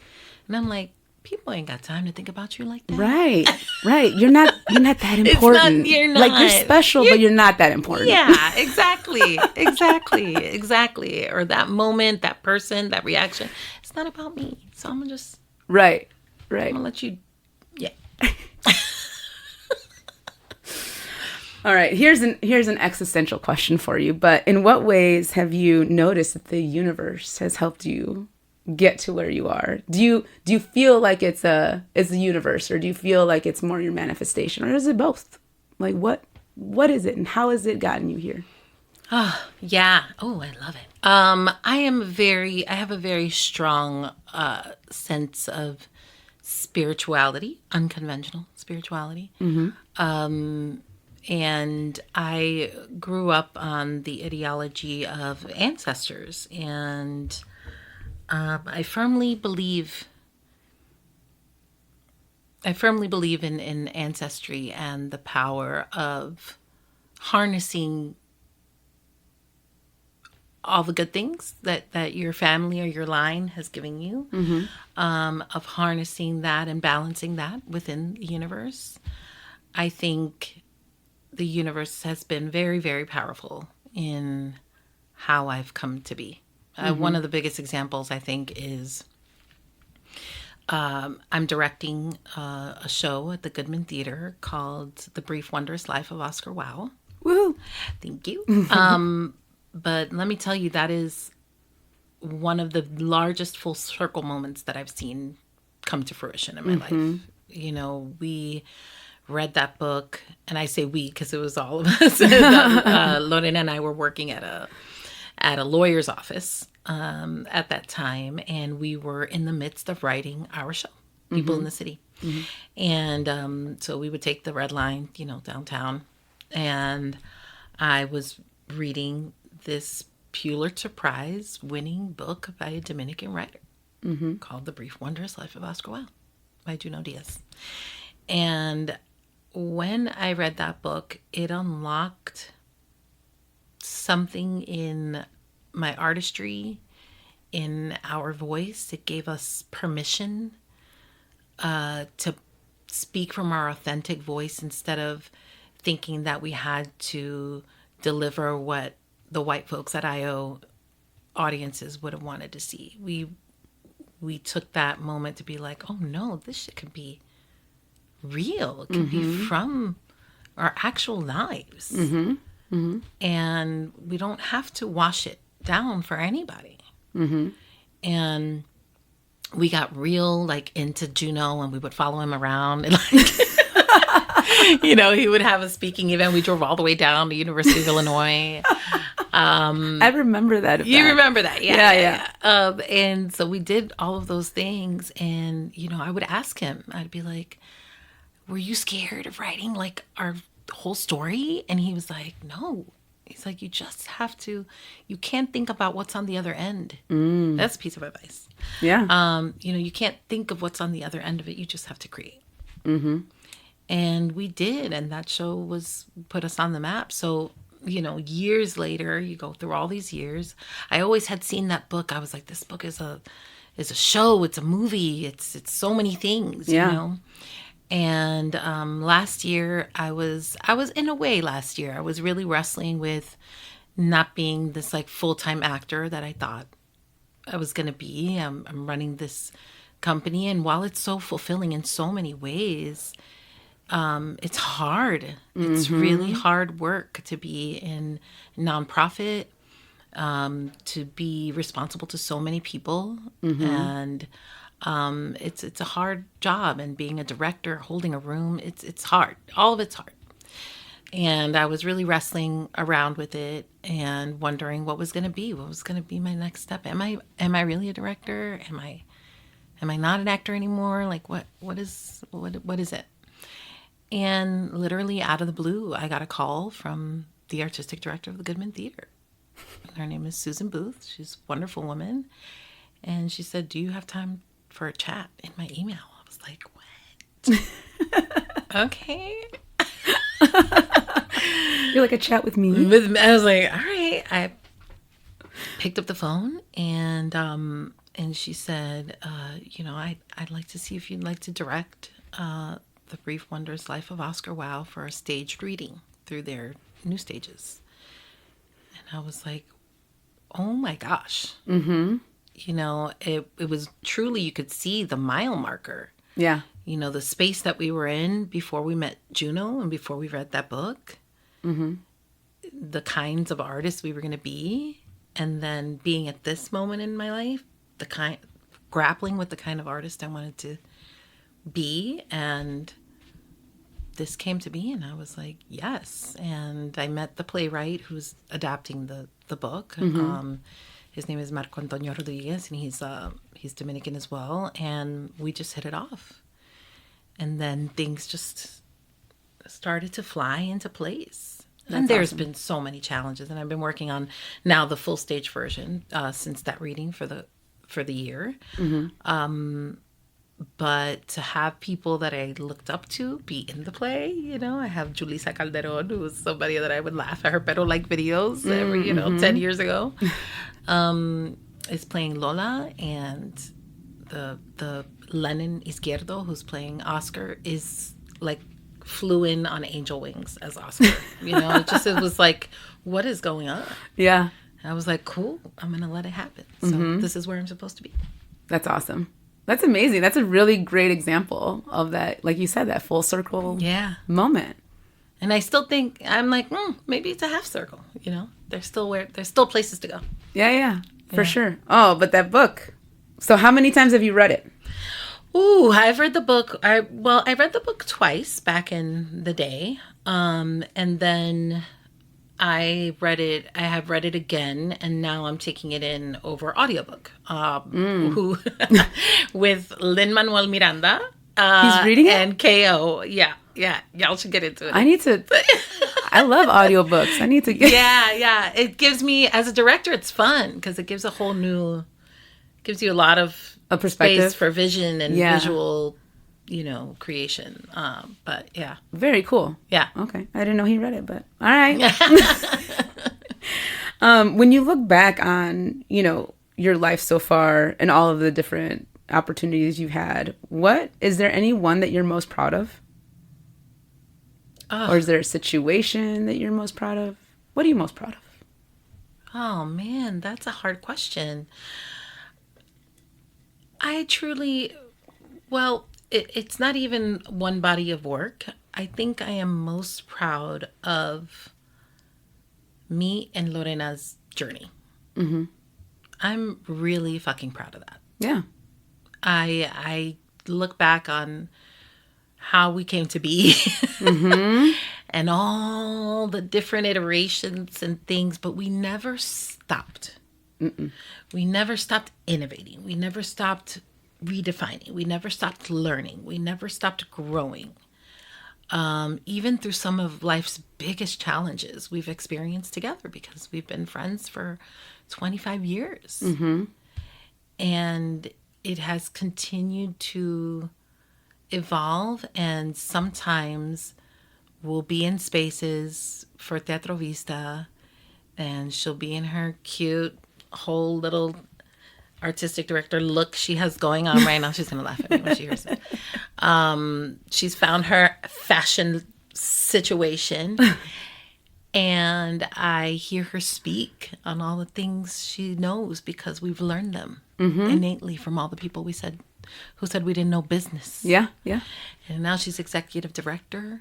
S2: And I'm like, people ain't got time to think about you like that. Right. You're not that important. You're not.
S1: Like you're special, but you're not that important.
S2: Yeah, exactly. Or that moment, that person, that reaction. It's not about me. So I'm gonna just
S1: Right.
S2: I'm gonna let you
S1: All right, here's an existential question for you. But in what ways have you noticed that the universe has helped you get to where you are? Do you feel like it's the universe, or do you feel like it's more your manifestation, or is it both? Like what is it, and how has it gotten you here?
S2: Oh, yeah. Oh, I love it. I have a very strong sense of spirituality, unconventional spirituality. And I grew up on the ideology of ancestors, and I firmly believe in ancestry and the power of harnessing all the good things that your family or your line has given you, of harnessing that and balancing that within the universe. I think the universe has been very, very powerful in how I've come to be. One of the biggest examples, I think, is I'm directing a show at the Goodman Theater called The Brief Wondrous Life of Oscar Wilde.
S1: Woohoo!
S2: Thank you. But let me tell you, that is one of the largest full circle moments that I've seen come to fruition in my life. You know, we read that book, and I say we because it was all of us. Lorena and I were working at a lawyer's office at that time, and we were in the midst of writing our show, People in the City. And so we would take the red line, you know, downtown, and I was reading this Pulitzer Prize winning book by a Dominican writer called The Brief Wondrous Life of Oscar Wilde by Junot Diaz. And when I read that book, it unlocked something in my artistry, in our voice. It gave us permission to speak from our authentic voice instead of thinking that we had to deliver what the white folks at IO audiences would have wanted to see. We took that moment to be like, oh no, this shit could be real. It could be from our actual lives. And we don't have to wash it down for anybody. And we got real like into Juno, and we would follow him around and like you know, he would have a speaking event. We drove all the way down to University of Illinois.
S1: I remember that.
S2: You remember that? Yeah. And so we did all of those things, and you know, I would ask him. I'd be like, were you scared of writing like our whole story? And he was like, no. He's like, you just have to, you can't think about what's on the other end. That's a piece of advice.
S1: Yeah.
S2: You know, you can't think of what's on the other end of it. You just have to create. And we did. And that show put us on the map. So, you know, years later, you go through all these years. I always had seen that book. I was like, this book is a show. It's a movie. It's so many things, you know. And last year, I was in a way last year, I was really wrestling with not being this like full-time actor that I thought I was going to be. I'm running this company, and while it's so fulfilling in so many ways, it's hard. It's really hard work to be in nonprofit, to be responsible to so many people, and it's a hard job. And being a director, holding a room, it's hard. All of it's hard. And I was really wrestling around with it and wondering what was going to be my next step. Am I really a director? Am I not an actor anymore? Like what is it? And literally out of the blue, I got a call from the artistic director of the Goodman Theater. Her name is Susan Booth. She's a wonderful woman. And she said, do you have time for a chat? In my email, I was like, what? Okay.
S1: You're like, a chat with me?
S2: I was like, all right. I picked up the phone, and she said, you know, I'd like to see if you'd like to direct The Brief Wondrous Life of Oscar Wilde for a staged reading through their new stages. And I was like, oh my gosh. You know, it was truly, you could see the mile marker.
S1: Yeah.
S2: You know, the space that we were in before we met Juno and before we read that book. The kinds of artists we were going to be. And then being at this moment in my life, grappling with the kind of artist I wanted to be. And this came to me, and I was like, yes. And I met the playwright who's adapting the book. His name is Marco Antonio Rodriguez, and he's Dominican as well. And we just hit it off. And then things just started to fly into place. And there's been so many challenges. And I've been working on now the full stage version since that reading for the year. But to have people that I looked up to be in the play, you know, I have Julissa Calderon, who was somebody that I would laugh at her Pero Like videos every, 10 years ago, is playing Lola, and the Lenin Izquierdo, who's playing Oscar, is like flew in on angel wings as Oscar. You know, it was like, what is going on?
S1: Yeah. And
S2: I was like, cool, I'm going to let it happen. So this is where I'm supposed to be.
S1: That's awesome. That's amazing. That's a really great example of that, like you said, that full circle moment.
S2: And I still think, I'm like, maybe it's a half circle, There's still places to go.
S1: Yeah, for sure. Oh, but that book. So how many times have you read it?
S2: Ooh, I've read the book. I read the book twice back in the day. And then I have read it again, and now I'm taking it in over audiobook. With Lin-Manuel Miranda.
S1: He's reading it?
S2: And KO. Yeah. Y'all should get into it.
S1: I love audiobooks. I need to get...
S2: Yeah. It gives me, as a director, it's fun because it gives gives you a lot of
S1: a perspective
S2: space for vision and visual, creation. But yeah.
S1: Very cool.
S2: Yeah.
S1: Okay. I didn't know he read it, but all right. When you look back on, your life so far and all of the different opportunities you've had, is there any one that you're most proud of? Or is there a situation that you're most proud of? What are you most proud of?
S2: Oh, man, that's a hard question. I truly, it's not even one body of work. I think I am most proud of me and Lorena's journey. Mm-hmm. I'm really fucking proud of that.
S1: Yeah.
S2: I look back on how we came to be and all the different iterations and things, but we never stopped. Mm-mm. We never stopped innovating. We never stopped redefining. We never stopped learning. We never stopped growing. Even through some of life's biggest challenges we've experienced together because we've been friends for 25 years. Mm-hmm. And it has continued to evolve, and sometimes we'll be in spaces for Teatro Vista, and she'll be in her cute whole little artistic director look she has going on right now. She's going to laugh at me when she hears it. She's found her fashion situation, and I hear her speak on all the things she knows because we've learned them innately from all the people who said we didn't know business.
S1: Yeah.
S2: And now she's executive director,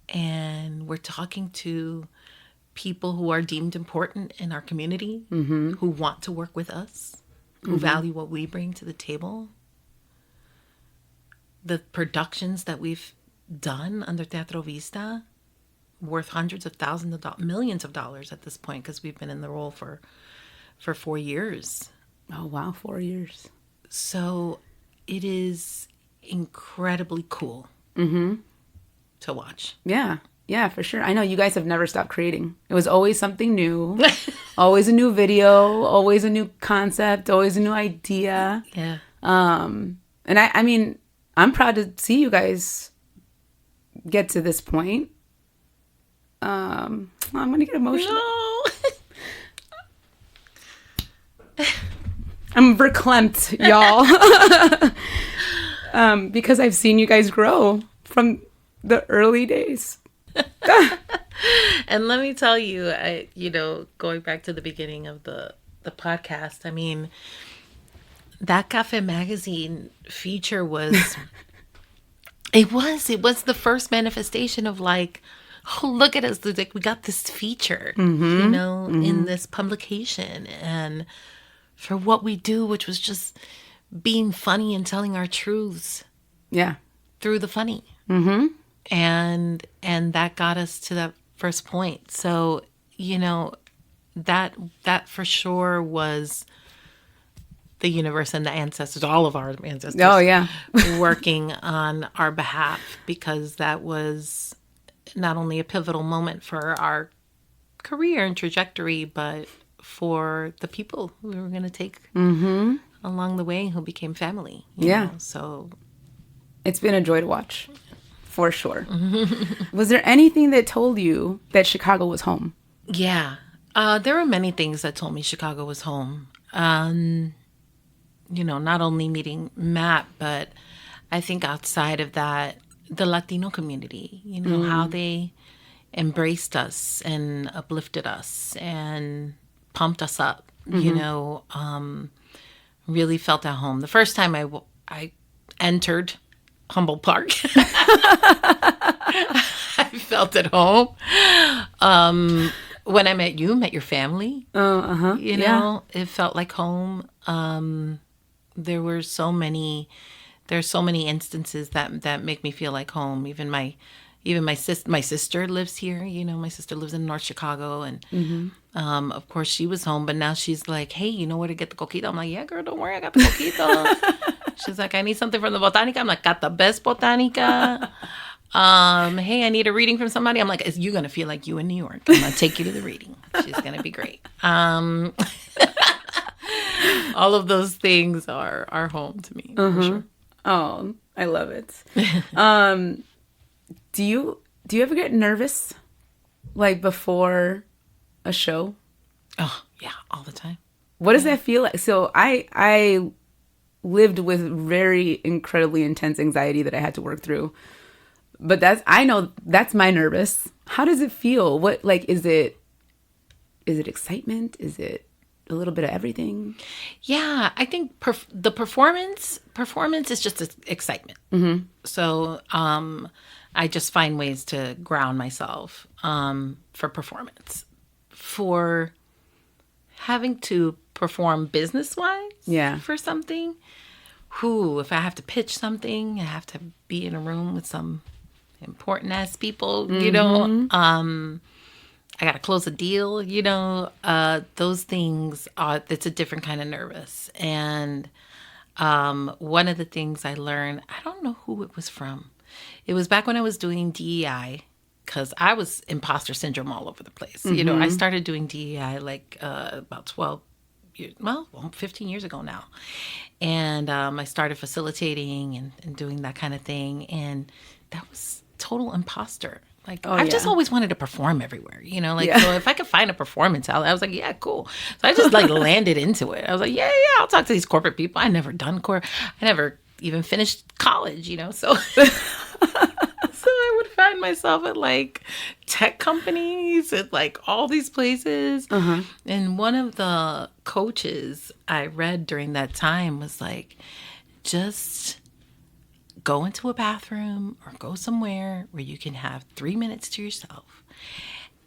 S2: and we're talking to people who are deemed important in our community, who want to work with us, who value what we bring to the table. The productions that we've done under Teatro Vista, worth hundreds of thousands of dollars, millions of dollars at this point, because we've been in the role for 4 years.
S1: Oh, wow, 4 years.
S2: So it is incredibly cool to watch.
S1: Yeah, for sure. I know you guys have never stopped creating. It was always something new, always a new video, always a new concept, always a new idea.
S2: Yeah.
S1: And I mean, I'm proud to see you guys get to this point. I'm going to get emotional.
S2: No.
S1: I'm verklempt, y'all. Because I've seen you guys grow from the early days.
S2: And let me tell you, going back to the beginning of the podcast, I mean, that Cafe Magazine feature was, it was the first manifestation of like, oh, look at us, like we got this feature, in this publication, and for what we do, which was just being funny and telling our truths.
S1: Yeah.
S2: Through the funny. Mm-hmm. And that got us to that first point. So, that for sure was the universe and the ancestors, all of our ancestors.
S1: Oh, yeah.
S2: working on our behalf, because that was not only a pivotal moment for our career and trajectory, but for the people who we were going to take along the way, who became family. You know? So
S1: it's been a joy to watch, for sure. Was there anything that told you that Chicago was home?
S2: Yeah. There were many things that told me Chicago was home. Not only meeting Matt, but I think outside of that, the Latino community, how they embraced us and uplifted us and pumped us up, really felt at home. The first time I entered Humboldt Park, I felt at home. When I met your family, you know, it felt like home. There's so many instances that make me feel like home. Even my sister lives here. You know, my sister lives in North Chicago, and of course she was home, but now she's like, hey, you know where to get the coquito? I'm like, yeah, girl, don't worry, I got the coquito. She's like, I need something from the Botanica. I'm like, got the best Botanica. Hey, I need a reading from somebody. I'm like, you're going to feel like you in New York. I'm going to take you to the reading. She's going to be great. All of those things are home to me. For sure.
S1: Oh, I love it. Do you ever get nervous, like before a show?
S2: Oh, yeah, all the time.
S1: What does that feel like? So I lived with very incredibly intense anxiety that I had to work through. But I know that's my nervous. How does it feel? What, like, is it excitement? Is it a little bit of everything?
S2: Yeah, I think the performance is just excitement. Mm-hmm. So I just find ways to ground myself for performance. For having to perform business-wise for something, if I have to pitch something, I have to be in a room with some important ass people, you know, I got to close a deal, you know, those things it's a different kind of nervous. And one of the things I learned, I don't know who it was from. It was back when I was doing DEI, because I was imposter syndrome all over the place. You know, I started doing DEI like about 15 years ago now. And I started facilitating and doing that kind of thing. And that was total imposter. Like, I've just always wanted to perform everywhere, you know, like, so if I could find a performance outlet, I was like, yeah, cool. So I just like landed into it. I was like, yeah, I'll talk to these corporate people. I never done I never even finished college, you know, so I would find myself at like tech companies, at like all these places. And one of the coaches I read during that time was like, just go into a bathroom or go somewhere where you can have 3 minutes to yourself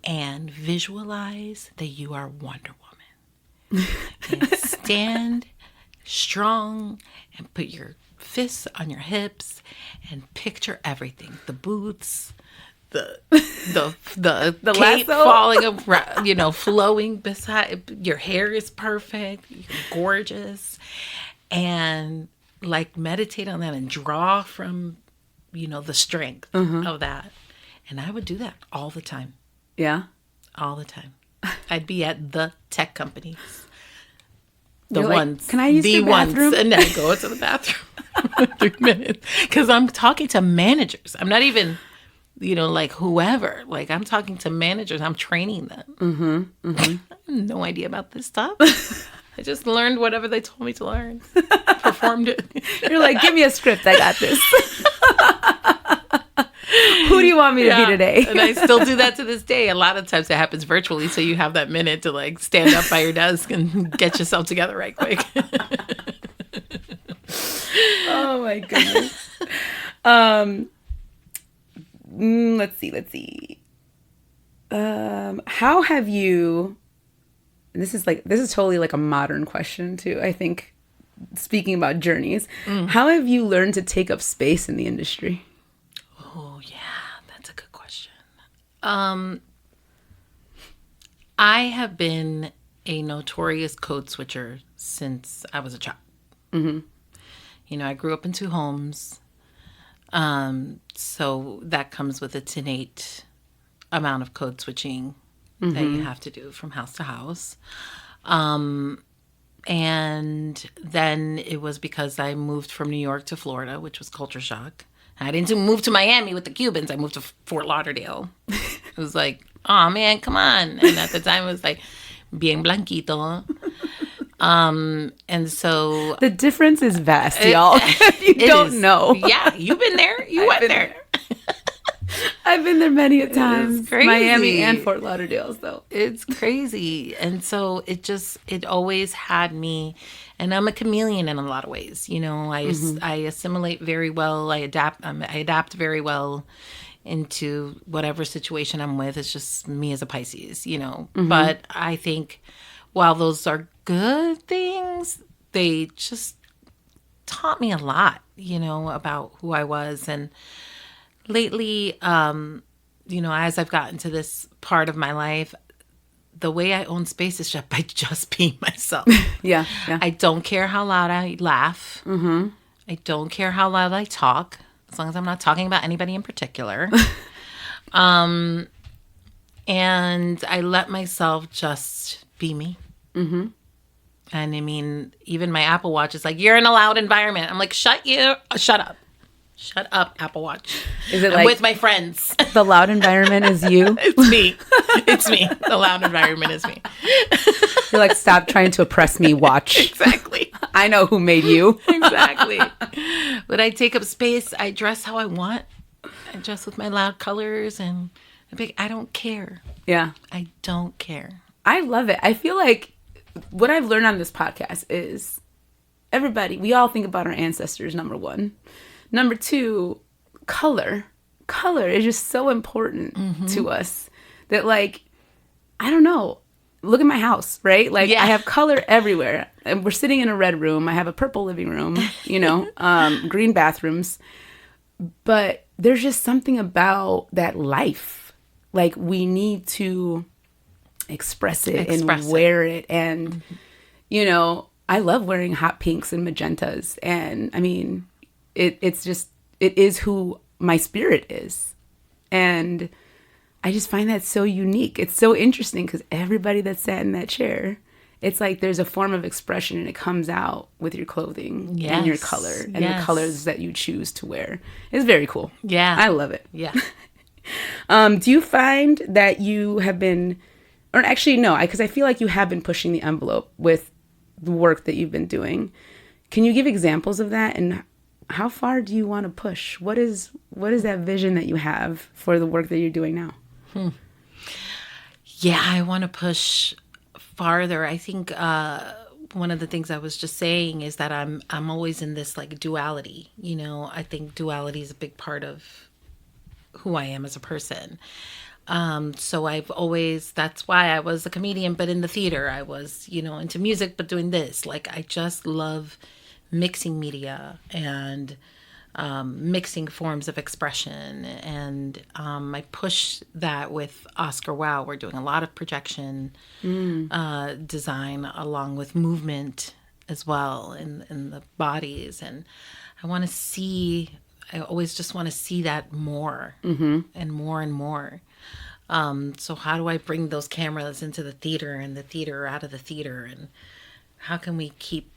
S2: and visualize that you are Wonder Woman. And stand strong and put your fists on your hips and picture everything. The boots, the cape
S1: lasso
S2: falling around, you know, flowing beside, your hair is perfect, you're gorgeous. And like meditate on that and draw from, you know, the strength of that. And I would do that all the time.
S1: Yeah.
S2: All the time. I'd be at the tech companies.
S1: You're ones. Like, can I use your bathroom?
S2: And I go into the bathroom 3 minutes. Because I'm talking to managers. I'm not even, you know, like whoever. Like, I'm talking to managers. I'm training them. I have no idea about this stuff. I just learned whatever they told me to learn. Performed it.
S1: You're like, give me a script. I got this. Who do you want me to be today?
S2: And I still do that to this day. A lot of times it happens virtually, so you have that minute to like stand up by your desk and get yourself together right quick.
S1: Oh my goodness. Let's see. How have you? This is totally like a modern question too, I think, speaking about journeys. How have you learned to take up space in the industry?
S2: Oh, yeah, that's a good question. I have been a notorious code switcher since I was a child. You know, I grew up in 2 homes. So that comes with its innate amount of code switching that you have to do from house to house. And then it was because I moved from New York to Florida, which was culture shock. I didn't move to Miami with the Cubans. I moved to Fort Lauderdale. It was like, oh man, come on. And at the time it was like, bien blanquito. And so
S1: the difference is vast, y'all. You don't know.
S2: Yeah, you've been there. You went there.
S1: I've been there many a times.
S2: It's crazy.
S1: Miami and Fort Lauderdale, so.
S2: It's crazy. And so it always had me, and I'm a chameleon in a lot of ways. You know, I assimilate very well. I adapt very well into whatever situation I'm with. It's just me as a Pisces, you know. But I think while those are good things, they just taught me a lot, you know, about who I was. And lately, you know, as I've gotten to this part of my life, the way I own space is just by just being myself.
S1: Yeah.
S2: I don't care how loud I laugh. I don't care how loud I talk, as long as I'm not talking about anybody in particular. And I let myself just be me. And I mean, even my Apple Watch is like, you're in a loud environment. I'm like, shut up. Shut up, Apple Watch.
S1: Is it
S2: I'm
S1: like
S2: with my friends?
S1: the loud environment is you?
S2: It's me. It's me. The loud environment is me.
S1: You're like, stop trying to oppress me, watch.
S2: Exactly.
S1: I know who made you.
S2: Exactly. But I take up space. I dress how I want. I dress with my loud colors, and I don't care.
S1: Yeah.
S2: I don't care.
S1: I love it. I feel like what I've learned on this podcast is we all think about our ancestors, number one. Number two, color. Color is just so important to us that, like, I don't know. Look at my house, right? Like, I have color everywhere. And we're sitting in a red room. I have a purple living room, you know, green bathrooms. But there's just something about that life. Like, we need to express it and wear it. And, you know, I love wearing hot pinks and magentas. And, I mean, it is who my spirit is. And I just find that so unique. It's so interesting because everybody that sat in that chair, it's like there's a form of expression and it comes out with your clothing and your color and the colors that you choose to wear. It's very cool.
S2: Yeah.
S1: I love it.
S2: Yeah.
S1: Do you find that you have been, or actually no, because I feel like you have been pushing the envelope with the work that you've been doing. Can you give examples of that, and how far do you want to push? What is that vision that you have for the work that you're doing now?
S2: Yeah, I want to push farther. I think one of the things I was just saying is that I'm always in this like duality. You know, I think duality is a big part of who I am as a person. So that's why I was a comedian, but in the theater. I was, you know, into music, but doing this. Like, I just love mixing media and mixing forms of expression. And I push that with Oscar Wow. We're doing a lot of projection design along with movement as well in the bodies. And I always just want to see that more and more and more. So how do I bring those cameras into the theater and the theater out of the theater? And how can we keep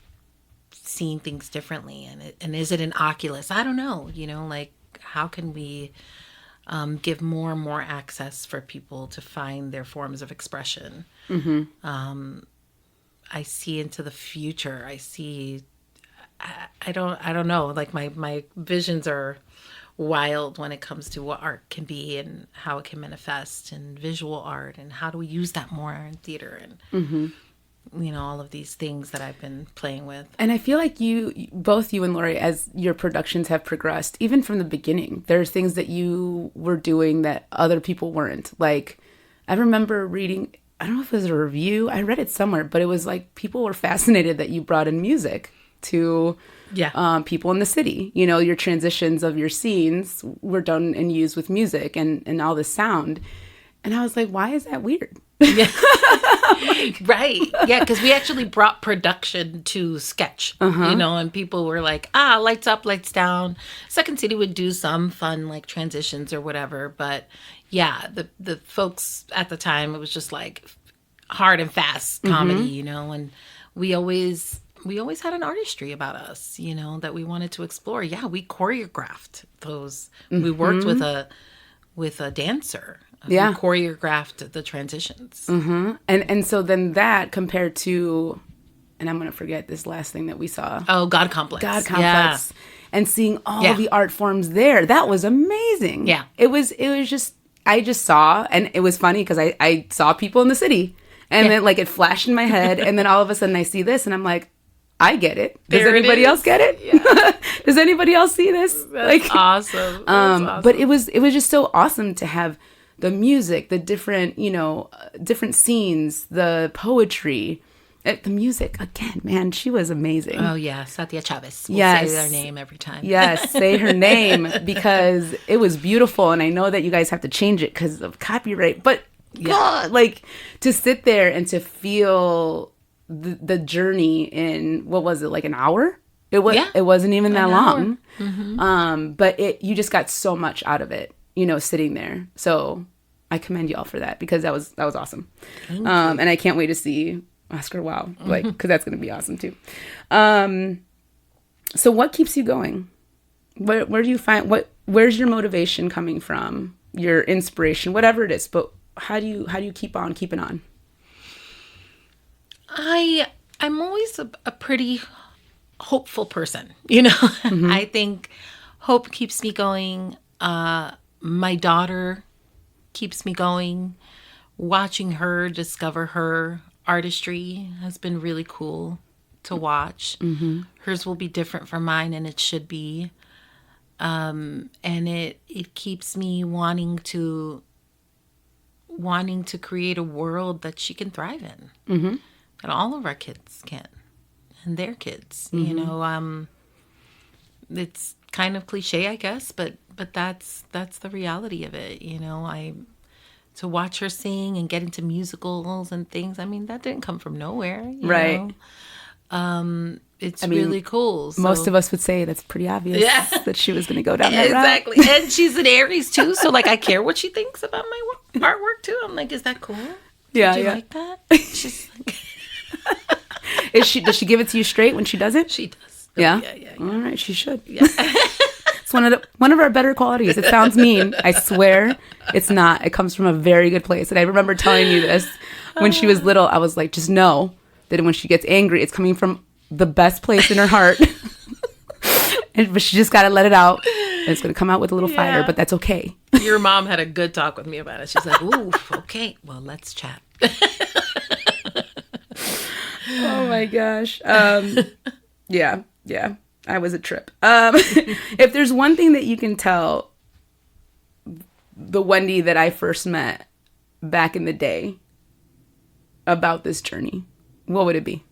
S2: seeing things differently? And is it an Oculus? I don't know. You know, like, how can we give more and more access for people to find their forms of expression? I see into the future. I don't know. Like, my visions are wild when it comes to what art can be and how it can manifest, and visual art, and how do we use that more in theater, and you know, all of these things that I've been playing with. And
S1: I feel like both you and Lori, as your productions have progressed, even from the beginning, there's things that you were doing that other people weren't. Like, I remember reading, I don't know if it was a review, I read it somewhere, but it was like people were fascinated that you brought in music to people in the city. You know, your transitions of your scenes were done and used with music and all this sound. And I was like, why is that weird?
S2: Yeah. Right. Yeah, because we actually brought production to sketch, you know, and people were like, lights up, lights down. Second City would do some fun like transitions or whatever. But yeah, the folks at the time, it was just like hard and fast comedy, you know, and we always had an artistry about us, you know, that we wanted to explore. Yeah, we choreographed those. We worked with a dancer.
S1: Yeah.
S2: We choreographed the transitions.
S1: And so then that compared to and I'm going to forget this last thing that we saw.
S2: Oh, God Complex.
S1: God Complex. And seeing all the art forms there. That was amazing.
S2: Yeah.
S1: It was just, I just saw, and it was funny because I saw people in the city. And then like it flashed in my head. And then all of a sudden I see this and I'm like, I get it. Does anybody else get it? Yeah. Does anybody else see this?
S2: That's awesome. That's awesome.
S1: But it was just so awesome to have the music, the different, different scenes, the poetry, the music. Again, man, she was amazing.
S2: Oh, yeah. Satya Chavez. We'll say their name every time.
S1: Yes, say her name because it was beautiful. And I know that you guys have to change it because of copyright. But God, like to sit there and to feel the journey in, what was it, like an hour? It wasn't even that long. Mm-hmm. But you just got so much out of it, sitting there. So I commend y'all for that because that was awesome. And I can't wait to see Oscar Wilde, because that's going to be awesome too. So what keeps you going? Where do you find where's your motivation coming from? Your inspiration, whatever it is, but how do you keep on keeping on?
S2: I'm always a pretty hopeful person, Mm-hmm. I think hope keeps me going. My daughter keeps me going. Watching her discover her artistry has been really cool to watch. Mm-hmm. Hers will be different from mine, and it should be. And it keeps me wanting to create a world that she can thrive in. Mm-hmm. And all of our kids can, and their kids. Mm-hmm. It's kind of cliche, I guess, but that's the reality of it. To watch her sing and get into musicals and things. I mean, that didn't come from nowhere,
S1: right?
S2: It's really cool. So.
S1: Most of us would say that's pretty obvious that she was going to go down that
S2: exactly.
S1: route.
S2: And she's an Aries too, so like I care what she thinks about my artwork too. I'm like, is that cool? Did you like that? She's like,
S1: does she give it to you straight when she does it?
S2: She does.
S1: Yeah.
S2: Yeah.
S1: All right, she should. Yeah. It's one of our better qualities. It sounds mean. I swear it's not. It comes from a very good place. And I remember telling you this when she was little. I was like, just know that when she gets angry, it's coming from the best place in her heart. But she just got to let it out. And it's going to come out with a little fire, but that's okay.
S2: Your mom had a good talk with me about it. She's like, ooh, okay, well, let's chat.
S1: Oh my gosh. Yeah. I was a trip. If there's one thing that you can tell the Wendy that I first met back in the day about this journey, what would it be?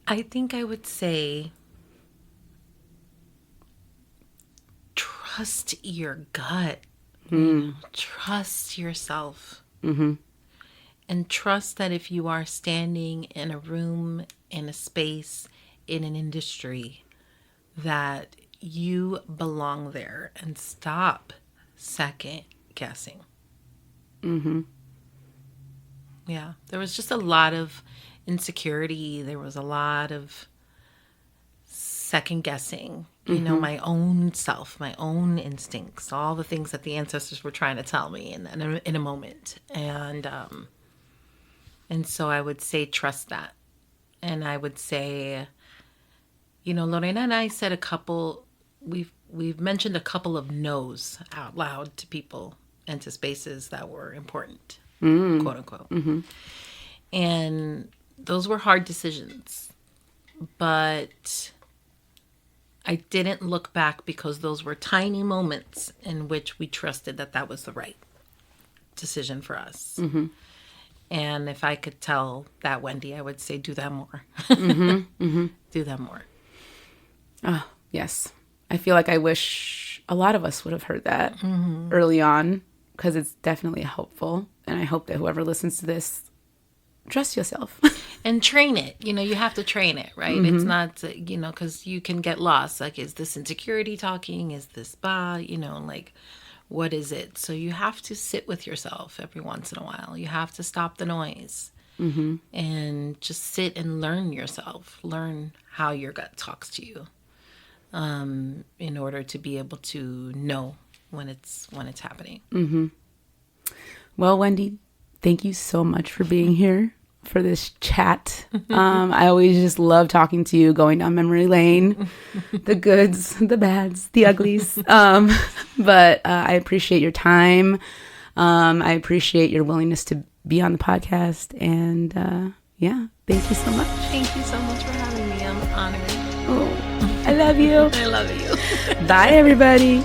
S2: I think I would say trust your gut. Trust yourself. Mm-hmm. And trust that if you are standing in a room, in a space, in an industry, that you belong there, and stop second guessing. Mm-hmm. Yeah. There was just a lot of insecurity. There was a lot of second guessing. My own self, my own instincts, all the things that the ancestors were trying to tell me in a moment. And so I would say trust that. And I would say, Lorena and I said we've mentioned a couple of no's out loud to people and to spaces that were important, quote unquote. Mm-hmm. And those were hard decisions, but I didn't look back because those were tiny moments in which we trusted that was the right decision for us. Mm-hmm. And if I could tell that Wendy, I would say, do that more. Mm-hmm. Mm-hmm. Do that more.
S1: Oh, yes. I feel like I wish a lot of us would have heard that early on because it's definitely helpful. And I hope that whoever listens to this, trust yourself.
S2: And train it. You have to train it, right? Mm-hmm. It's not, because you can get lost. Like, is this insecurity talking? Is this what is it? So you have to sit with yourself every once in a while. You have to stop the noise and just sit and learn yourself. Learn how your gut talks to you in order to be able to know when it's happening.
S1: Well, Wendy, thank you so much for being here for this chat. I always just love talking to you, going down memory lane, the goods, the bads, the uglies. But I appreciate your time. I appreciate your willingness to be on the podcast. And yeah, thank you so much.
S2: Thank you so much for having me. I'm honored.
S1: Oh, I love you.
S2: I love you.
S1: Bye, everybody.